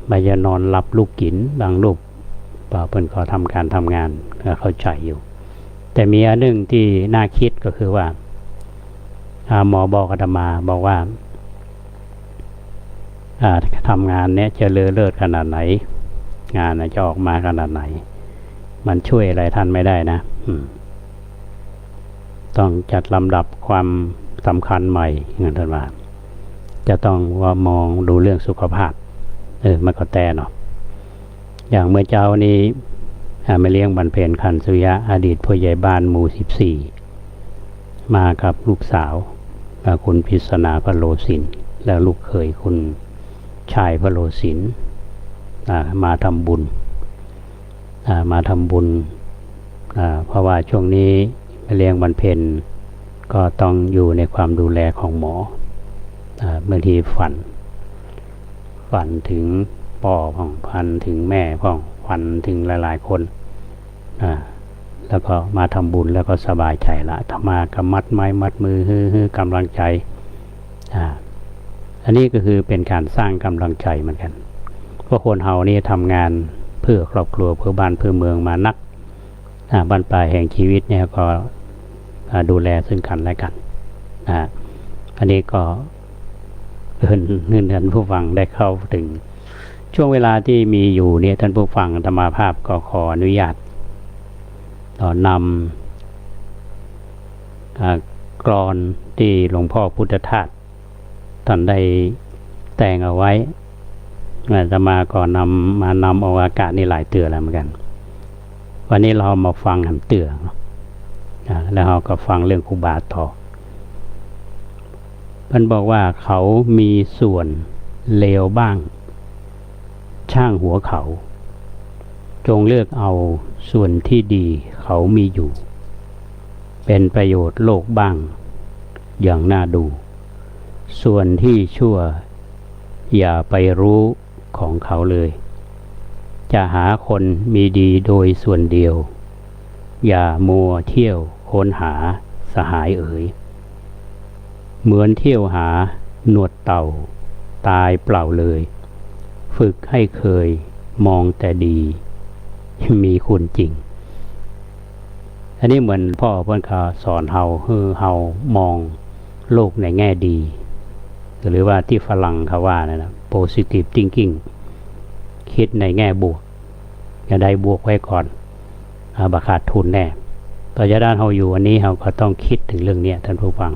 ไม่จะนอนหลับลูกกินบางลูกเพิ่นก็ทำการทำงานก็เข้าใจอยู่แต่มีอันหนึ่งที่น่าคิดก็คือว่าหมอบอกอาตมาบอกว่าทำงานเนี้ยจะเลอเลิศขนาดไหนงานจะออกมาขนาดไหนมันช่วยอะไรท่านไม่ได้นะต้องจัดลำดับความสำคัญใหม่เงินท่านว่าจะต้องว่ามองดูเรื่องสุขภาพมันก็แต่เนาะอย่างเมื่อเจ้านี้มาเลี้ยงบรรเพนขันสุยะอดีตผู้ใหญ่บ้านหมู่14มากับลูกสาวคุณพิศนาพโลสินแล้วลูกเขยคุณชายพโลสินมาทำบุญเพราะว่าช่วงนี้มาเลี้ยงบรรเพนก็ต้องอยู่ในความดูแลของหมอบางทีฝันถึงพ่อพ่องพันถึงแม่พ่องฝันถึงหลายๆคนแล้วก็มาทำบุญแล้วก็สบายใจละธรรมากำมัดไม้มัดมือฮือกำลังใจอันนี้ก็คือเป็นการสร้างกำลังใจเหมือนกันเพราะคนเฮานี่ทำงานเพื่อครอบครัวเพื่อบ้านเพื่อเมืองมานักบ้านปลายแห่งชีวิตเนี่ยก็ดูแลซึ่งกันและกันอันนี้ก็ท่านผู้ฟังได้เข้าถึงช่วงเวลาที่มีอยู่เนี่ยท่านผู้ฟังธรรมาภาพก็ขออนุญาตน กลอนที่หลวงพ่อพุทธทาสท่านได้แต่งเอาไว้อาตมาก็นำเอาอากาศนี่หลายเตือแล้วเหมือนกันวันนี้เรามาฟังหันเตือแล้วเราก็ฟังเรื่องครูบาต่อเพิ่นบอกว่าเขามีส่วนเลวบ้างช่างหัวเขาจงเลือกเอาส่วนที่ดีเขามีอยู่เป็นประโยชน์โลกบ้างอย่างน่าดูส่วนที่ชั่วอย่าไปรู้ของเขาเลยจะหาคนมีดีโดยส่วนเดียวอย่ามัวเที่ยวค้นหาสหายเอ๋ยเหมือนเที่ยวหาหนวดเต่าตายเปล่าเลยฝึกให้เคยมองแต่ดีมีคุณจริงอันนี้เหมือนพ่อเพิ่นก็สอนเฮาเฮามองโลกในแง่ดีหรือว่าที่ฝรั่งเขาว่านะ positive thinking คิดในแง่บวกอย่าได้บวกไว้ก่อนบ่ขาดทุนแน่ต่อจากด้านเฮาอยู่วันนี้เฮาก็ต้องคิดถึงเรื่องนี้ท่านผู้ฟัง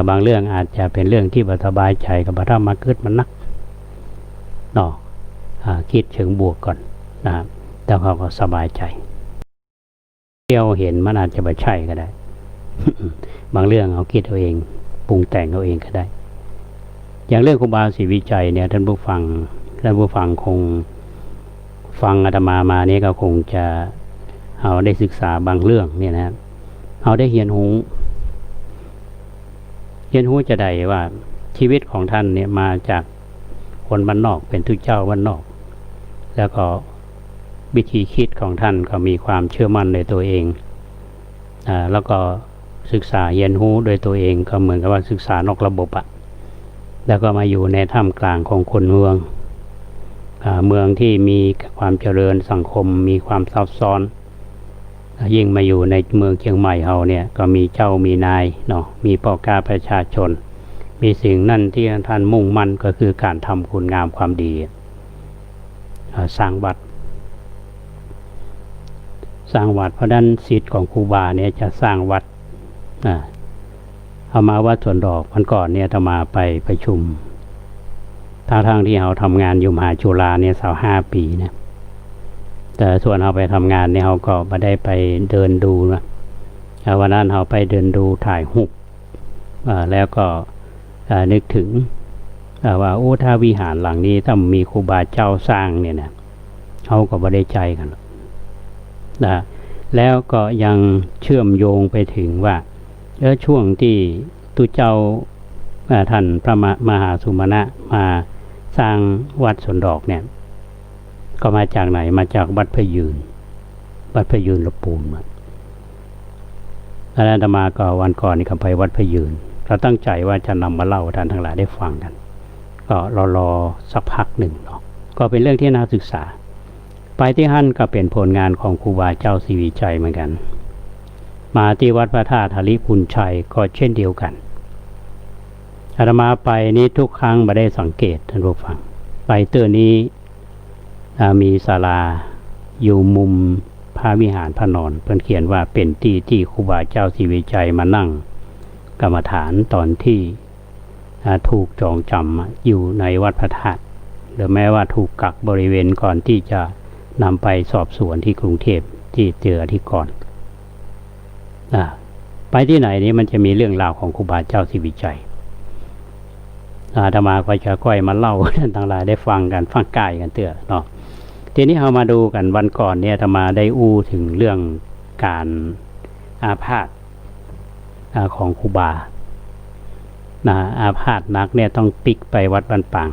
บางเรื่องอาจจะเป็นเรื่องที่บ่สบายใจกับบ่ทำมาเกิดมันนักเนาะคิดเชิงบวกก่อนนะครับแล้วเขาก็สบายใจเที่ยวเห็นมันอาจจะไม่ใช่ก็ได้ บางเรื่องเขาคิดเอาเองปรุงแต่งเอาเองก็ได้อย่างเรื่องครูบาศรีวิชัยเนี่ยท่านผู้ฟังคงฟังอาตมามาเนี่ยก็คงจะเอาได้ศึกษาบางเรื่องเนี่ยนะเอาได้เรียนรู้จะได้ว่าชีวิตของท่านเนี่ยมาจากคนบ้านนอกเป็นทุกเจ้าบ้านนอกแล้วก็วิธีคิดของท่านก็มีความเชื่อมั่นในตัวเองแล้วก็ศึกษาเรียนรู้โดยตัวเองก็เหมือนกับว่าศึกษานอกระบบแล้วก็มาอยู่ในท่ามกลางของคนเมืองที่มีความเจริญสังคมมีความซับซ้อนยิ่งมาอยู่ในเมืองเชียงใหม่เฮาเนี่ยก็มีเจ้ามีนายเนาะมีพ่อค้าประชาชนมีสิ่งนั่นที่ท่านมุ่งมั่นก็คือการทำคุณงามความดีสร้างวัดเพราะนั้นศิษย์ของครูบาเนี่ยจะสร้างวัดเอามาวัดสวนดอกวันก่อนเนี่ยมาไปประชุมทางที่เราทำงานอยู่มหาจุฬาเนี่ย25 ปีนะแต่ส่วนเราไปทำงานเนี่ยเราก็ไม่ได้ไปเดินดูนะวันนั้นเราไปเดินดูถ่ายรูปแล้วก็นึกถึงว่าถ้าวิหารหลังนี้ถ้ามีครูบาเจ้าสร้างเนี่ยนะเขาก็ไม่ได้ใจกันนะแล้วก็ยังเชื่อมโยงไปถึงว่าช่วงที่ตุเจ้าท่านพระมหาสุมาณะมาสร้างวัดสวนดอกเนี่ยก็มาจากไหนมาจากวัดพยืนละปูนอาตมาก็วันก่อนนี่ก็ไปวัดพยืนเราตั้งใจว่าจะนำมาเล่าท่านทั้งหลายได้ฟังกันก็รอสักพักหนึ่งเนาะก็เป็นเรื่องที่น่าศึกษาไปที่หั่นก็เป็นผลงานของครูบาเจ้าศรีวิชัยเหมือนกันมาที่วัดพระธาตุหริพุนชัยก็เช่นเดียวกันอาตมาไปนี้ทุกครั้งไม่ได้สังเกตท่านผู้ฟังไปเตือนนี้มีศาลาอยู่มุมพระวิหารพระนอนเพิ่นเขียนว่าเป็นที่ครูบาเจ้าศรีวิชัยมานั่งกรรมฐานตอนที่ถูกจองจำอยู่ในวัดพระธาตุหรือแม้ว่าถูกกักบริเวณก่อนที่จะนำไปสอบสวนที่กรุงเทพที่เจอที่ก่อนไปที่ไหนนี้มันจะมีเรื่องราวของครูบาเจ้าศรีวิชัยอาตมาก็จะค่อยมาเล่าท่านทั้งหลายได้ฟังกันฟังกายกันเตื้อเนาะทีนี้เรามาดูกันวันก่อนเนี่ยอาตมาได้อู้ถึงเรื่องการอาพาธของครูบาอาพาธนักเนี่ยต้องปิกไปวัดบ้านปัง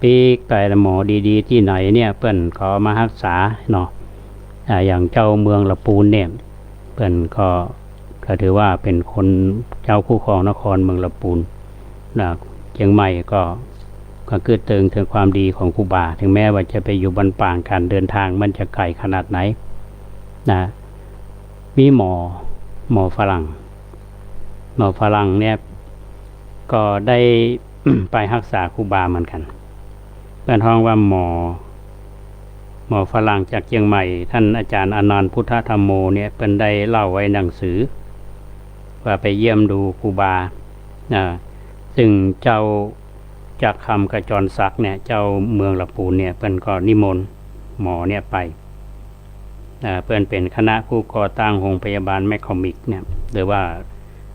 ปีกไปหมอดีๆที่ไหนเนี่ยเปิ้นขอมารักษาเนาะอย่างเจ้าเมืองละปูนเนี่ยเปิ้นก็ถือว่าเป็นคนเจ้าคู่ครองนครเมืองละปูนเชียงใหม่ก็เกิดเติงถึงความดีของครูบาถึงแม้ว่าจะไปอยู่บ้านป่างการเดินทางมันจะไกลขนาดไหนมีหมอฝรั่งเนี่ยก็ได้ ไปรักษาครูบาเหมือนกันเป็นห้องว่าหมอฝรั่งจากเชียงใหม่ท่านอาจารย์อนันต์พุทธธรรมโมเนี่ยเป็นได้เล่าไว้หนังสือ ว่าไปเยี่ยมดูครูบาซึ่งเจ้าจากคำกระจรศักดิ์เนี่ยเจ้าเมืองละปูนเนี่ยเพิ่นก็นิมนต์หมอเนี่ยไปเพื่อนเป็นคณะผู้ก่อตั้งโรงพยาบาลแมคคอมิกเนี่ยหรือว่า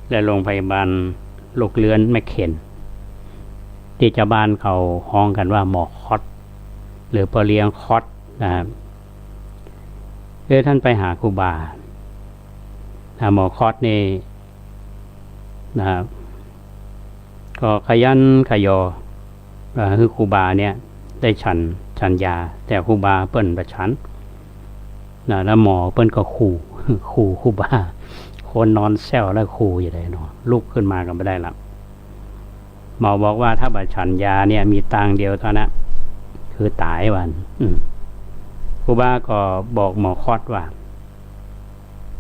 และโรงพยาบาลลูกเลื้อนแมคเคนที่ชาวบ้านเขาฮ้องกันว่าหมอคอตหรือปอเลียงคอตนะครับท่านไปหาครูบาหมอคอตนี่นะครับก็ขยันขยอคือครูบาเนี่ยได้ฉันยาแต่ครูบาเปิ้นประชันแล้วหมอเปิ้นก็ขู่ครูบาคนนอนแซวแล้วขู่อยู่เลยเนาะลุกขึ้นมาก็ไม่ได้ละหมอบอกว่าถ้าประชันยาเนี่ยมีตังเดียวเท่านั้นคือตายวันครูบาก็บอกหมอคอดว่า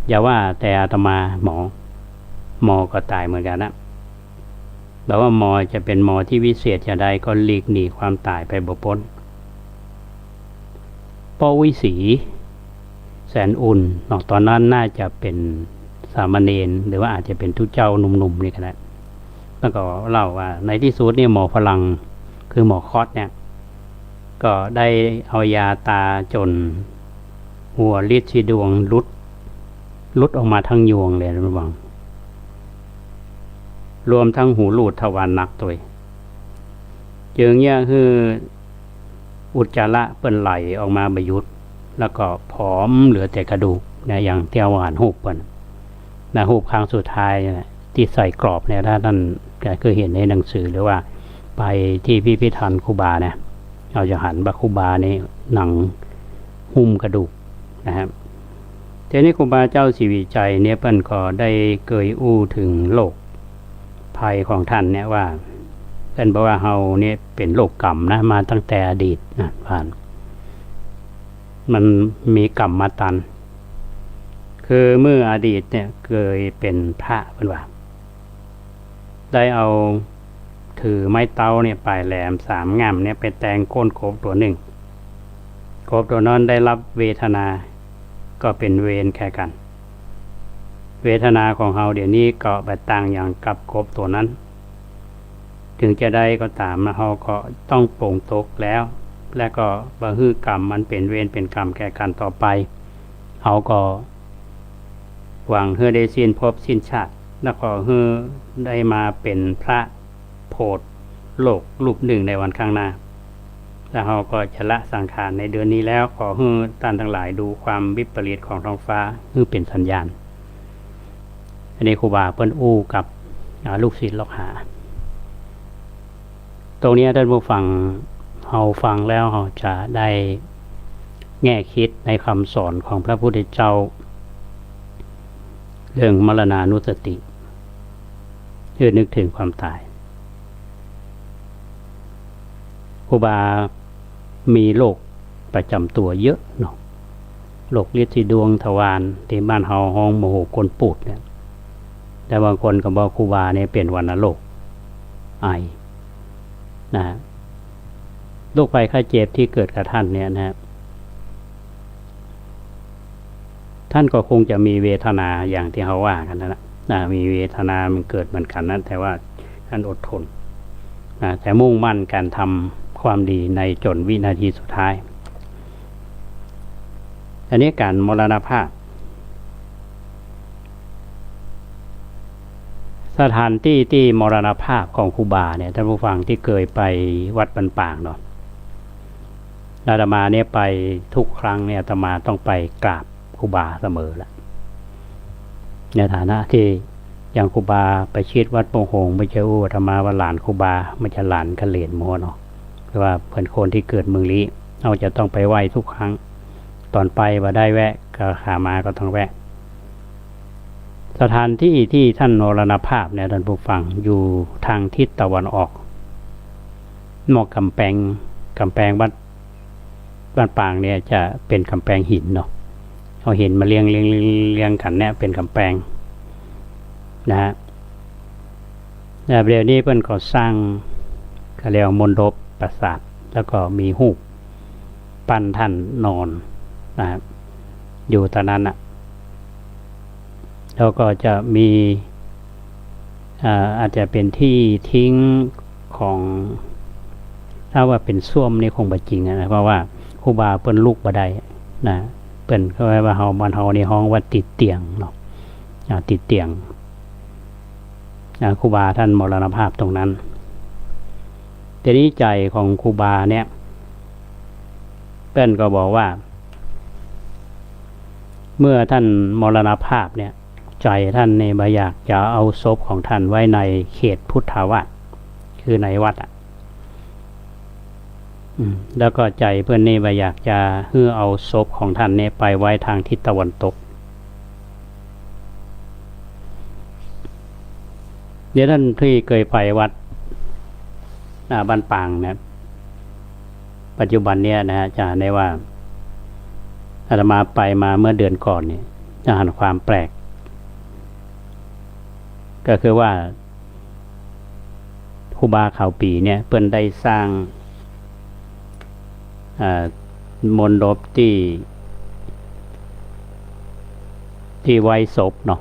อย่าว่าแต่อาตมาหมอก็ตายเหมือนกันนะแต่ว่าหมอจะเป็นหมอที่วิเศษจะใดก็หลีกหนีความตายไปบ่พ้นป้อวิสีแสนอุ่นตอนนั้นน่าจะเป็นสามเณรหรือว่าอาจจะเป็นทุเจ้าหนุ่มๆนี่ก็ได้แล้วก็เล่าว่าในที่สุดนี่หมอพลังคือหมอคอดเนี่ยก็ได้เอายาตาจนหัวลิดชีดวงลุดออกมาทั้งยวงเลยระวังรวมทั้งหูรูดทวารหนักตัวจึงเนี่ยคืออุจจาระเปิ้นไหลออกมาบยุดแล้วก็ผอมเหลือแต่กระดูกนะอย่างเที่ยวหวานหูบเปิ้นนะหูบครั้งสุดท้ายนะที่ใส่กรอบเนี่ยถ้าท่านเคยเห็นในหนังสือหรือว่าไปที่พิพิธภัณฑ์ครูบาเนี่ยเราจะหันว่าครูบานี่หนังหุ้มกระดูกนะครับทีนี้ครูบาเจ้าศรีวิจัยเนี่ยเปิ้นก็ได้เกยอู้ถึงโลกภัยของท่านเนี่ยว่าเป็นบอกว่าเฮาเนี่ยเป็นโลกกรรมนะมาตั้งแต่อดีตนะผ่านมันมีกรรมมาตันคือเมื่ออดีตเนี่ยเคยเป็นพระเป็นว่าได้เอาถือไม้เต้าเนี่ยปลายแหลม3 ง่ำเนี่ยไปแทงก้นกบตัวหนึ่งกบตัวนั้นได้รับเวทนาก็เป็นเวรแค่กันเวทนาของเฮาเดี๋ยวนี้ก็แบบต่างอย่างกับกบตัวนั้นถึงจะได้ก็ตามเฮาก็ต้องโปร่งตกแล้วและก็บ่ฮื้อกรรมมันเป็นเวรเป็นกรรมแก่กันต่อไปเฮาก็หวังเฮือได้สิ้นภพสิ้นชาติแล้วก็เฮือได้มาเป็นพระโพธิโลกรูปหนึ่งในวันข้างหน้าแล้วเราก็จะละสังขารในเดือนนี้แล้วขอให้ท่านทั้งหลายดูความวิปริตของท้องฟ้าคือเป็นสัญญาณอันนี้ครูบาเปิ้นอู้กับลูกศิษย์ล็อกหาตรงนี้ท่านผู้ฟังเราฟังแล้วเราจะได้แง่คิดในคำสอนของพระพุทธเจ้าเรื่องมรณานุสติคือนึกถึงความตายครูบามีโรคประจำตัวเยอะเนาะโรคฤทธิ์ที่ดวงทวารที่บ้านเฮาห้องโมโหกลปูดเนี่ยแต่บางคนก็บอกครูบาเนี่ยเป็นวัณโรคไอนะโรคภัยไข้เจ็บที่เกิดกับท่านเนี่ยนะท่านก็คงจะมีเวทนาอย่างที่เขาว่ากันนะมีเวทนามันเกิดเหมือนกันนะแต่ว่าท่านอดทนนะแต่มุ่งมั่นการทำความดีในจนวินาทีสุดท้ายอันนี้การมรณภาพสถานที่ที่มรณภาพของครูบาเนี่ยท่านผู้ฟังที่เคยไปวัดบันป่างเนาะอาตมาเนี่ยไปทุกครั้งเนี่ยอาตมาต้องไปกราบครูบาเสมอละในฐานะที่อย่างครูบาไปชีดวัดโป่งหงไม่ใช่อาตมาว่าหลานครูบาไม่ใช่หลานกะเหรี่ยงโมเนาะเพราะว่าเพื่อนคนที่เกิดเมืองลี้เราจะต้องไปไหว้ทุกครั้งตอนไปว่าได้แวะก็ขามาก็ต้องแวะสถานที่ที่ท่านมรณภาพเนี่ยท่านผู้ฟังอยู่ทางทิศตะวันออกนอกกำแพงวัดบ้านปางเนี่ยจะเป็นกำแพงหินเนาะเขาเห็นมาเรียงกันเนี่ยเป็นกำแพงนะฮะแต่เดี๋ยวนี้เพิ่นก็สร้างเขาเรียกมณฑปปราสาทแล้วก็มีรูปปั้นท่านนอนนะครับอยู่ตอนนั้นแล้วก็จะมี อาจจะเป็นที่ทิ้งของถ้าว่าเป็นส้วมนี่คงบ่จริงนะเพราะว่าครูบาเปิ้นลูกบ่ได้นะเปิ้นเขาว่าเฮาบ้านเฮานี่ฮ้องว่าติดเตียงเนาะติดเตียงครูบาท่านมรณภาพตรงนั้นทีนี้ใจของครูบาเนี่ยเปิ้นก็บอกว่าเมื่อท่านมรณภาพเนี่ยใจท่านในบ่อยากจะเอาศพของท่านไว้ในเขตพุทธวัดคือในวัดแล้วก็ใจเพื่อนนี่บ่อยากจะเอาศพของท่านเนี่ยไปไว้ทางทิศตะวันตกเดี๋ยวท่านที่เคยไปวัดบ้านปางนะปัจจุบันเนี่ยนะจะได้ว่าอาตมาไปมาเมื่อเดือนก่อนเนี่ยจะเห็นความแปลกก็คือว่าครูบาเขาปีเนี่ยเพิ่นได้สร้างมณฑปที่ไว้ศพเนาะ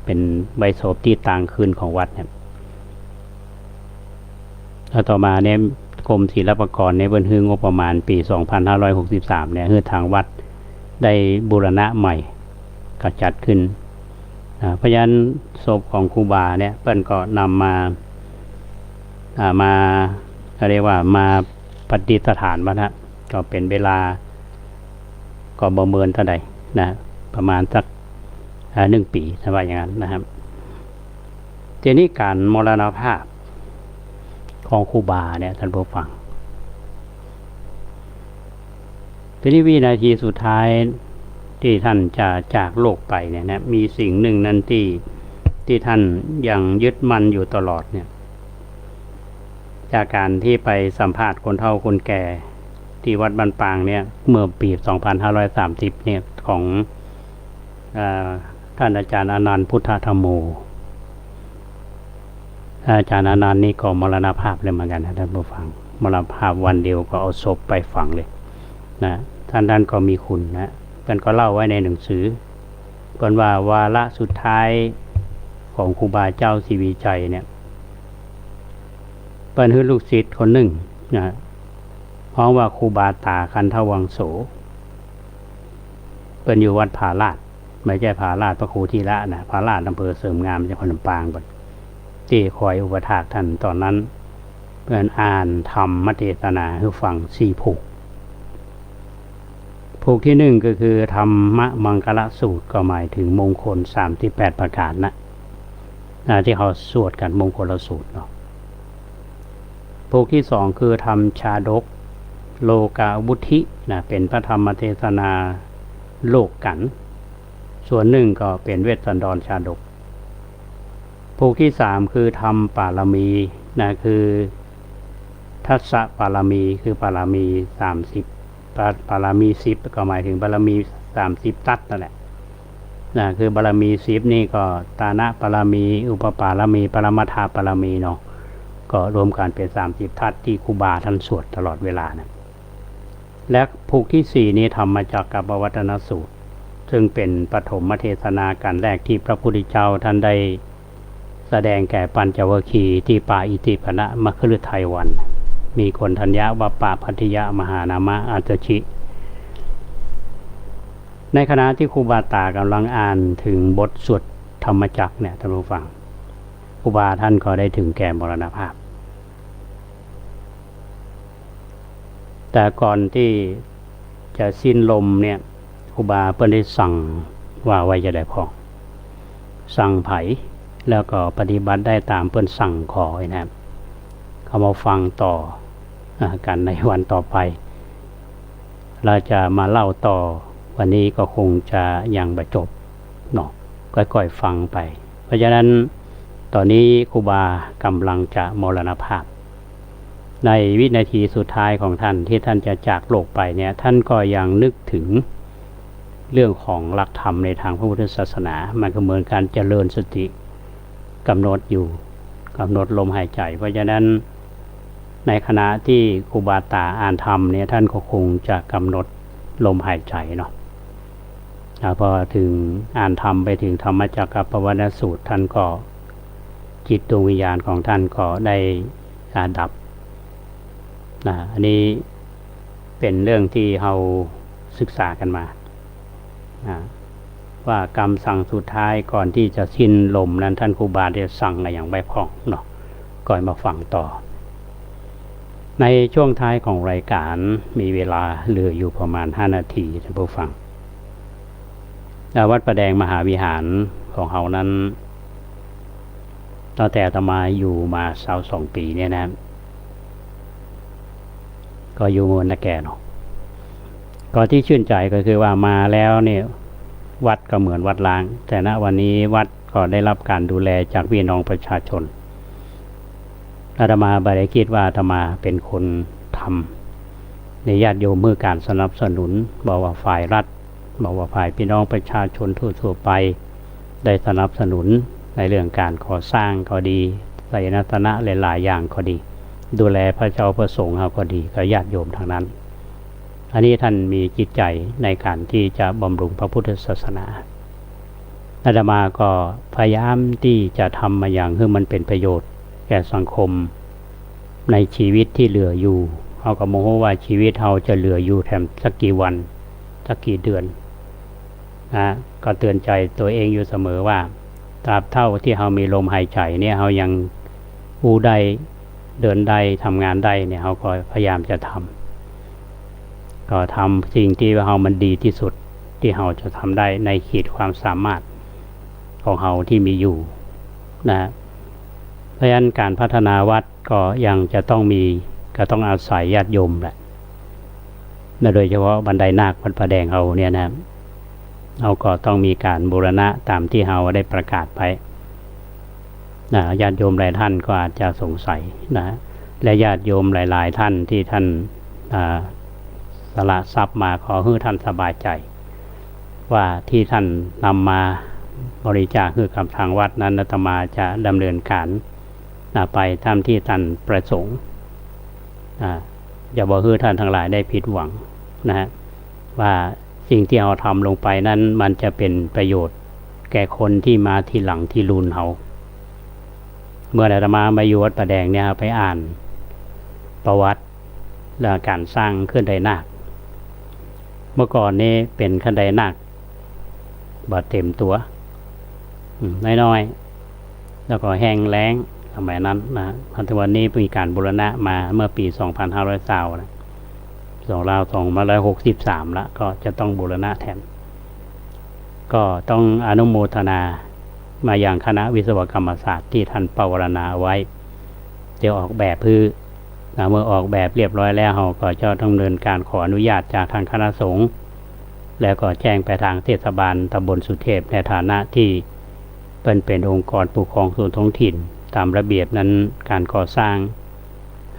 เป็นไว้ศพที่ต่างคืนของวัดเนี่ยแล้วต่อมาเนี่ยกรมศิลปากรในเพิ่นฮื้องบประมาณปี2563เนี่ยคือทางวัดได้บูรณะใหม่ก็จัดขึ้นเพราะฉะนั้นศพของครูบาเนี่ยเพิ่นก็นำมาเรียกว่ามาปฏิสถานไว้นะก็เป็นเวลาก็ประเมินเท่าใดนะประมาณสัก1 ปีถ้าว่าอย่างนั้นนะครับทีนี้การมรณภาพของครูบาเนี่ยท่านผู้ฟังทีนี้วินาทีสุดท้ายที่ท่านจะจากโลกไปเนี่ยนะมีสิ่งหนึ่งนั้นที่ท่านยังยึดมั่นอยู่ตลอดเนี่ยจากการที่ไปสัมภาษณ์คนเฒ่าคนแก่ที่วัดบ้านปางเนี่ยเมื่อปี2530เนี่ยของท่านอาจารย์อนันต์พุทธธรรมโมอาจารย์อนันต์นี่ก็มรณภาพเลยเหมือนกันนะท่านผู้ฟังมรณภาพวันเดียวก็เอาศพไปฝังเลยนะท่านก็มีคุณนะท่านก็เล่าไว้ในหนังสือก่อนว่าวาระสุดท้ายของครูบาเจ้าศรีวิชัยเนี่ยเป็นลูกศิษย์คนหนึ่งนะเพราะว่าครูบาตาคันทวังโสเป็นอยู่วัดผาลาดไม่ใช่ผาลาดพระครูธีระนะผาลาดอำเภอเสริมงามจังหวัดลำปางก่อนที่คอยอุปถากท่านตอนนั้นเพื่อนอ่านธรรมเทศนาคือฟัง4 ผูกที่ 1ก็คือธรรมมังคลสูตรก็หมายถึงมงคล38ประการนะที่เขาสวดกันมงคลสูตรเนาะผูกที่ 2คือธรรมชาดกโลกาวุธินะเป็นพระธรรมเทศนาโลกกันส่วนหนึ่งก็เป็นเวสสันดรชาดกผูกที่ 3คือธรรมปารมีนะคือทัสสะปารมีคือปารมี30ปารมี10ก็หมายถึงบารมี30ตัตนั่นแหละนะคือบารมี10นี่ก็ตานะปารมีอุปปารมีปรมัตถปารมีเนาะก็รวมกันเป็น30ทัตที่ครูบาท่านสวดตลอดเวลานะและผูกที่4นี้ธรรมจักรปวัตนสูตรซึ่งเป็นปฐมเทศนาการแรกที่พระพุทธเจ้าท่านได้แสดงแก่ปัญจวัคคีย์ที่ป่าอิติปนะมคฤทัยวันมีคนทัญญะวปปพัทธิยะมหานามะอัจฉิ ในขณะที่ครูบาตากำลังอ่านถึงบทสวดธรรมจักรเนี่ยท่านผู้ฟังครูบาท่านก็ได้ถึงแก่มรณภาพแต่ก่อนที่จะสิ้นลมเนี่ยครูบาเพิ่นได้สั่งว่าไว้จะได้พอสั่งไผแล้วก็ปฏิบัติได้ตามเพิ่นสั่งขอนะครับเขามาฟังต่อกันในวันต่อไปเราจะมาเล่าต่อวันนี้ก็คงจะยังไม่จบเนาะค่อยๆฟังไปเพราะฉะนั้นตอนนี้ครูบากำลังจะมรณภาพในวินาทีสุดท้ายของท่านที่ท่านจะจากโลกไปเนี่ยท่านก็ยังนึกถึงเรื่องของหลักธรรมในทางพระพุทธศาสนามันก็เหมือนการเจริญสติกำหนดอยู่กำหนดลมหายใจเพราะฉะนั้นในขณะที่ครูบาตาอ่านธรรมเนี่ยท่านก็คงจะกำหนดลมหายใจเนาะพอถึงอ่านธรรมไปถึงธรรมจักรปวัตนสูตรท่านก็ จิตดวงวิญญาณของท่านก็ได้ดับอันนี้เป็นเรื่องที่เราศึกษากันมาว่ากรรมสั่งสุดท้ายก่อนที่จะสิ้นลมนั้นท่านครูบาได้สั่งอะไรอย่างใบพองเนาะก่อนมาฟังต่อในช่วงท้ายของรายการมีเวลาเหลืออยู่ประมาณ5 นาทีท่านผู้ฟังวัดประแดงมหาวิหารของเรานั้นตั้งแต่อาตมาอยู่มา22 ปีเนี่ยนะก็อยู่มนแก่เนาะก็ที่ชื่นใจก็คือว่ามาแล้วเนี่ยวัดก็เหมือนวัดล้างแต่ณวันนี้วัดก็ได้รับการดูแลจากพี่น้องประชาชนอาตมาไม่ได้คิดว่าอาตมาเป็นคนทำในญาติโยมเมื่อการสนับสนุนบอกว่าฝ่ายรัฐบอกว่าฝ่ายพี่น้องประชาชนทั่วไปได้สนับสนุนในเรื่องการก่อสร้างก็ดีไสยนตนะหลายๆอย่างก็ดีดูแลพระเจ้าประสงค์ก็ดีก็ญาติโยมทางนั้นอันนี้ท่านมีจิตใจในการที่จะบำรุงพระพุทธศาสนาอาตมาก็พยายามที่จะทำมาอย่างให้มันเป็นประโยชน์แก่สังคมในชีวิตที่เหลืออยู่เขาก็มองว่าชีวิตเขาจะเหลืออยู่แถมสักกี่วันสักกี่เดือนก็เตือนใจตัวเองอยู่เสมอว่าตราบเท่าที่เขามีลมหายใจเนี่ยเขายังอู้ได้เดินได้ทำงานได้เนี่ยเขาก็พยายามจะทำก็ทำสิ่งที่เขามันดีที่สุดที่เขาจะทำได้ในขีดความสามารถของเขาที่มีอยู่นะเพราะฉะนั้นการพัฒนาวัดก็ยังจะต้องมีก็ต้องอาศัยญาติโยมแหละโดยเฉพาะบันไดนาควัดประแดงเราเนี่ยนะเราก็ต้องมีการบูรณะตามที่เราได้ประกาศไปญาติโยมหลายท่านก็อาจจะสงสัยนะและญาติโยมหลายๆท่านที่ท่านสละทรัพย์มาขอให้ท่านสบายใจว่าที่ท่านนำมาบริจาคให้กับทางวัดนั้นอาตมาจะดำเนินการไปตามที่ท่านประสงค์อย่าบอกให้ท่านทั้งหลายได้ผิดหวังนะว่าสิ่งที่เราทำลงไปนั้นมันจะเป็นประโยชน์แก่คนที่มาทีหลังที่รุ่นเราเมื่ออาตมามาอยู่วัดประแดงเนี่ยไปอ่านประวัติและการสร้างขึ้นไดนาคเมื่อก่อนนี้เป็นขึ้นไดนาคบ่เต็มตัวน้อยๆแล้วก็แห้งแล้งสมัยนั้นนะปัจจุบันนี้มีการบูรณะมาเมื่อปี2520นะ2563แล้วก็จะต้องบูรณะแทนก็ต้องอนุโมทนามาอย่างคณะวิศวกรรมศาสตร์ที่ท่านปวารณาไว้เดี๋ยวออกแบบเมื่อออกแบบเรียบร้อยแล้วเราก็จะต้องดำเนินการขออนุญาตจากทางคณะสงฆ์แล้วก็แจ้งไปทางเทศบาลตำบลสุเทพในฐานะที่เป็นองค์กรปกครองส่วนท้องถิ่นตามระเบียบนั้นการก่อสร้าง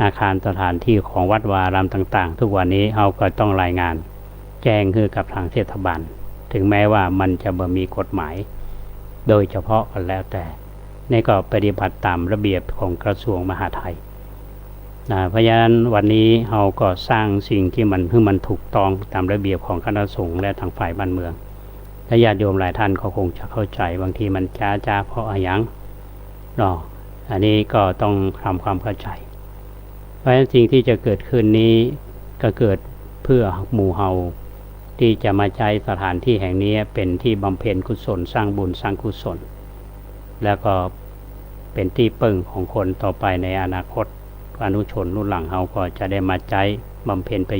อาคารสถานที่ของวัดวาอารามต่างๆทุกวันนี้เราก็ต้องรายงานแจ้งให้กับทางเทศบาลถึงแม้ว่ามันจะบ่มีกฎหมายโดยเฉพาะกันแล้วแต่นี่ก็ปฏิบัติตามระเบียบของกระทรวงมหาดไทยเพราะฉะนั้นวันนี้เราก็สร้างสิ่งที่มันถูกต้องตามระเบียบของคณะสงฆ์และทางฝ่ายบ้านเมืองและญาติโยมหลายท่านก็คงจะเข้าใจบางทีมันจ้าเพราะอะไรอย่างอันนี้ก็ต้องทำความเข้าใจเพราะฉะนั้นสิ่งที่จะเกิดขึ้นนี้ก็เกิดเพื่อหมู่เฮาที่จะมาใช้สถานที่แห่งนี้เป็นที่บำเพ็ญกุศลสร้างบุญสร้างกุศลแล้วก็เป็นที่พึ่งของคนต่อไปในอนาคตอนุชนรุ่นหลังเฮาก็จะได้มาใช้บำเพ็ญประโยชน์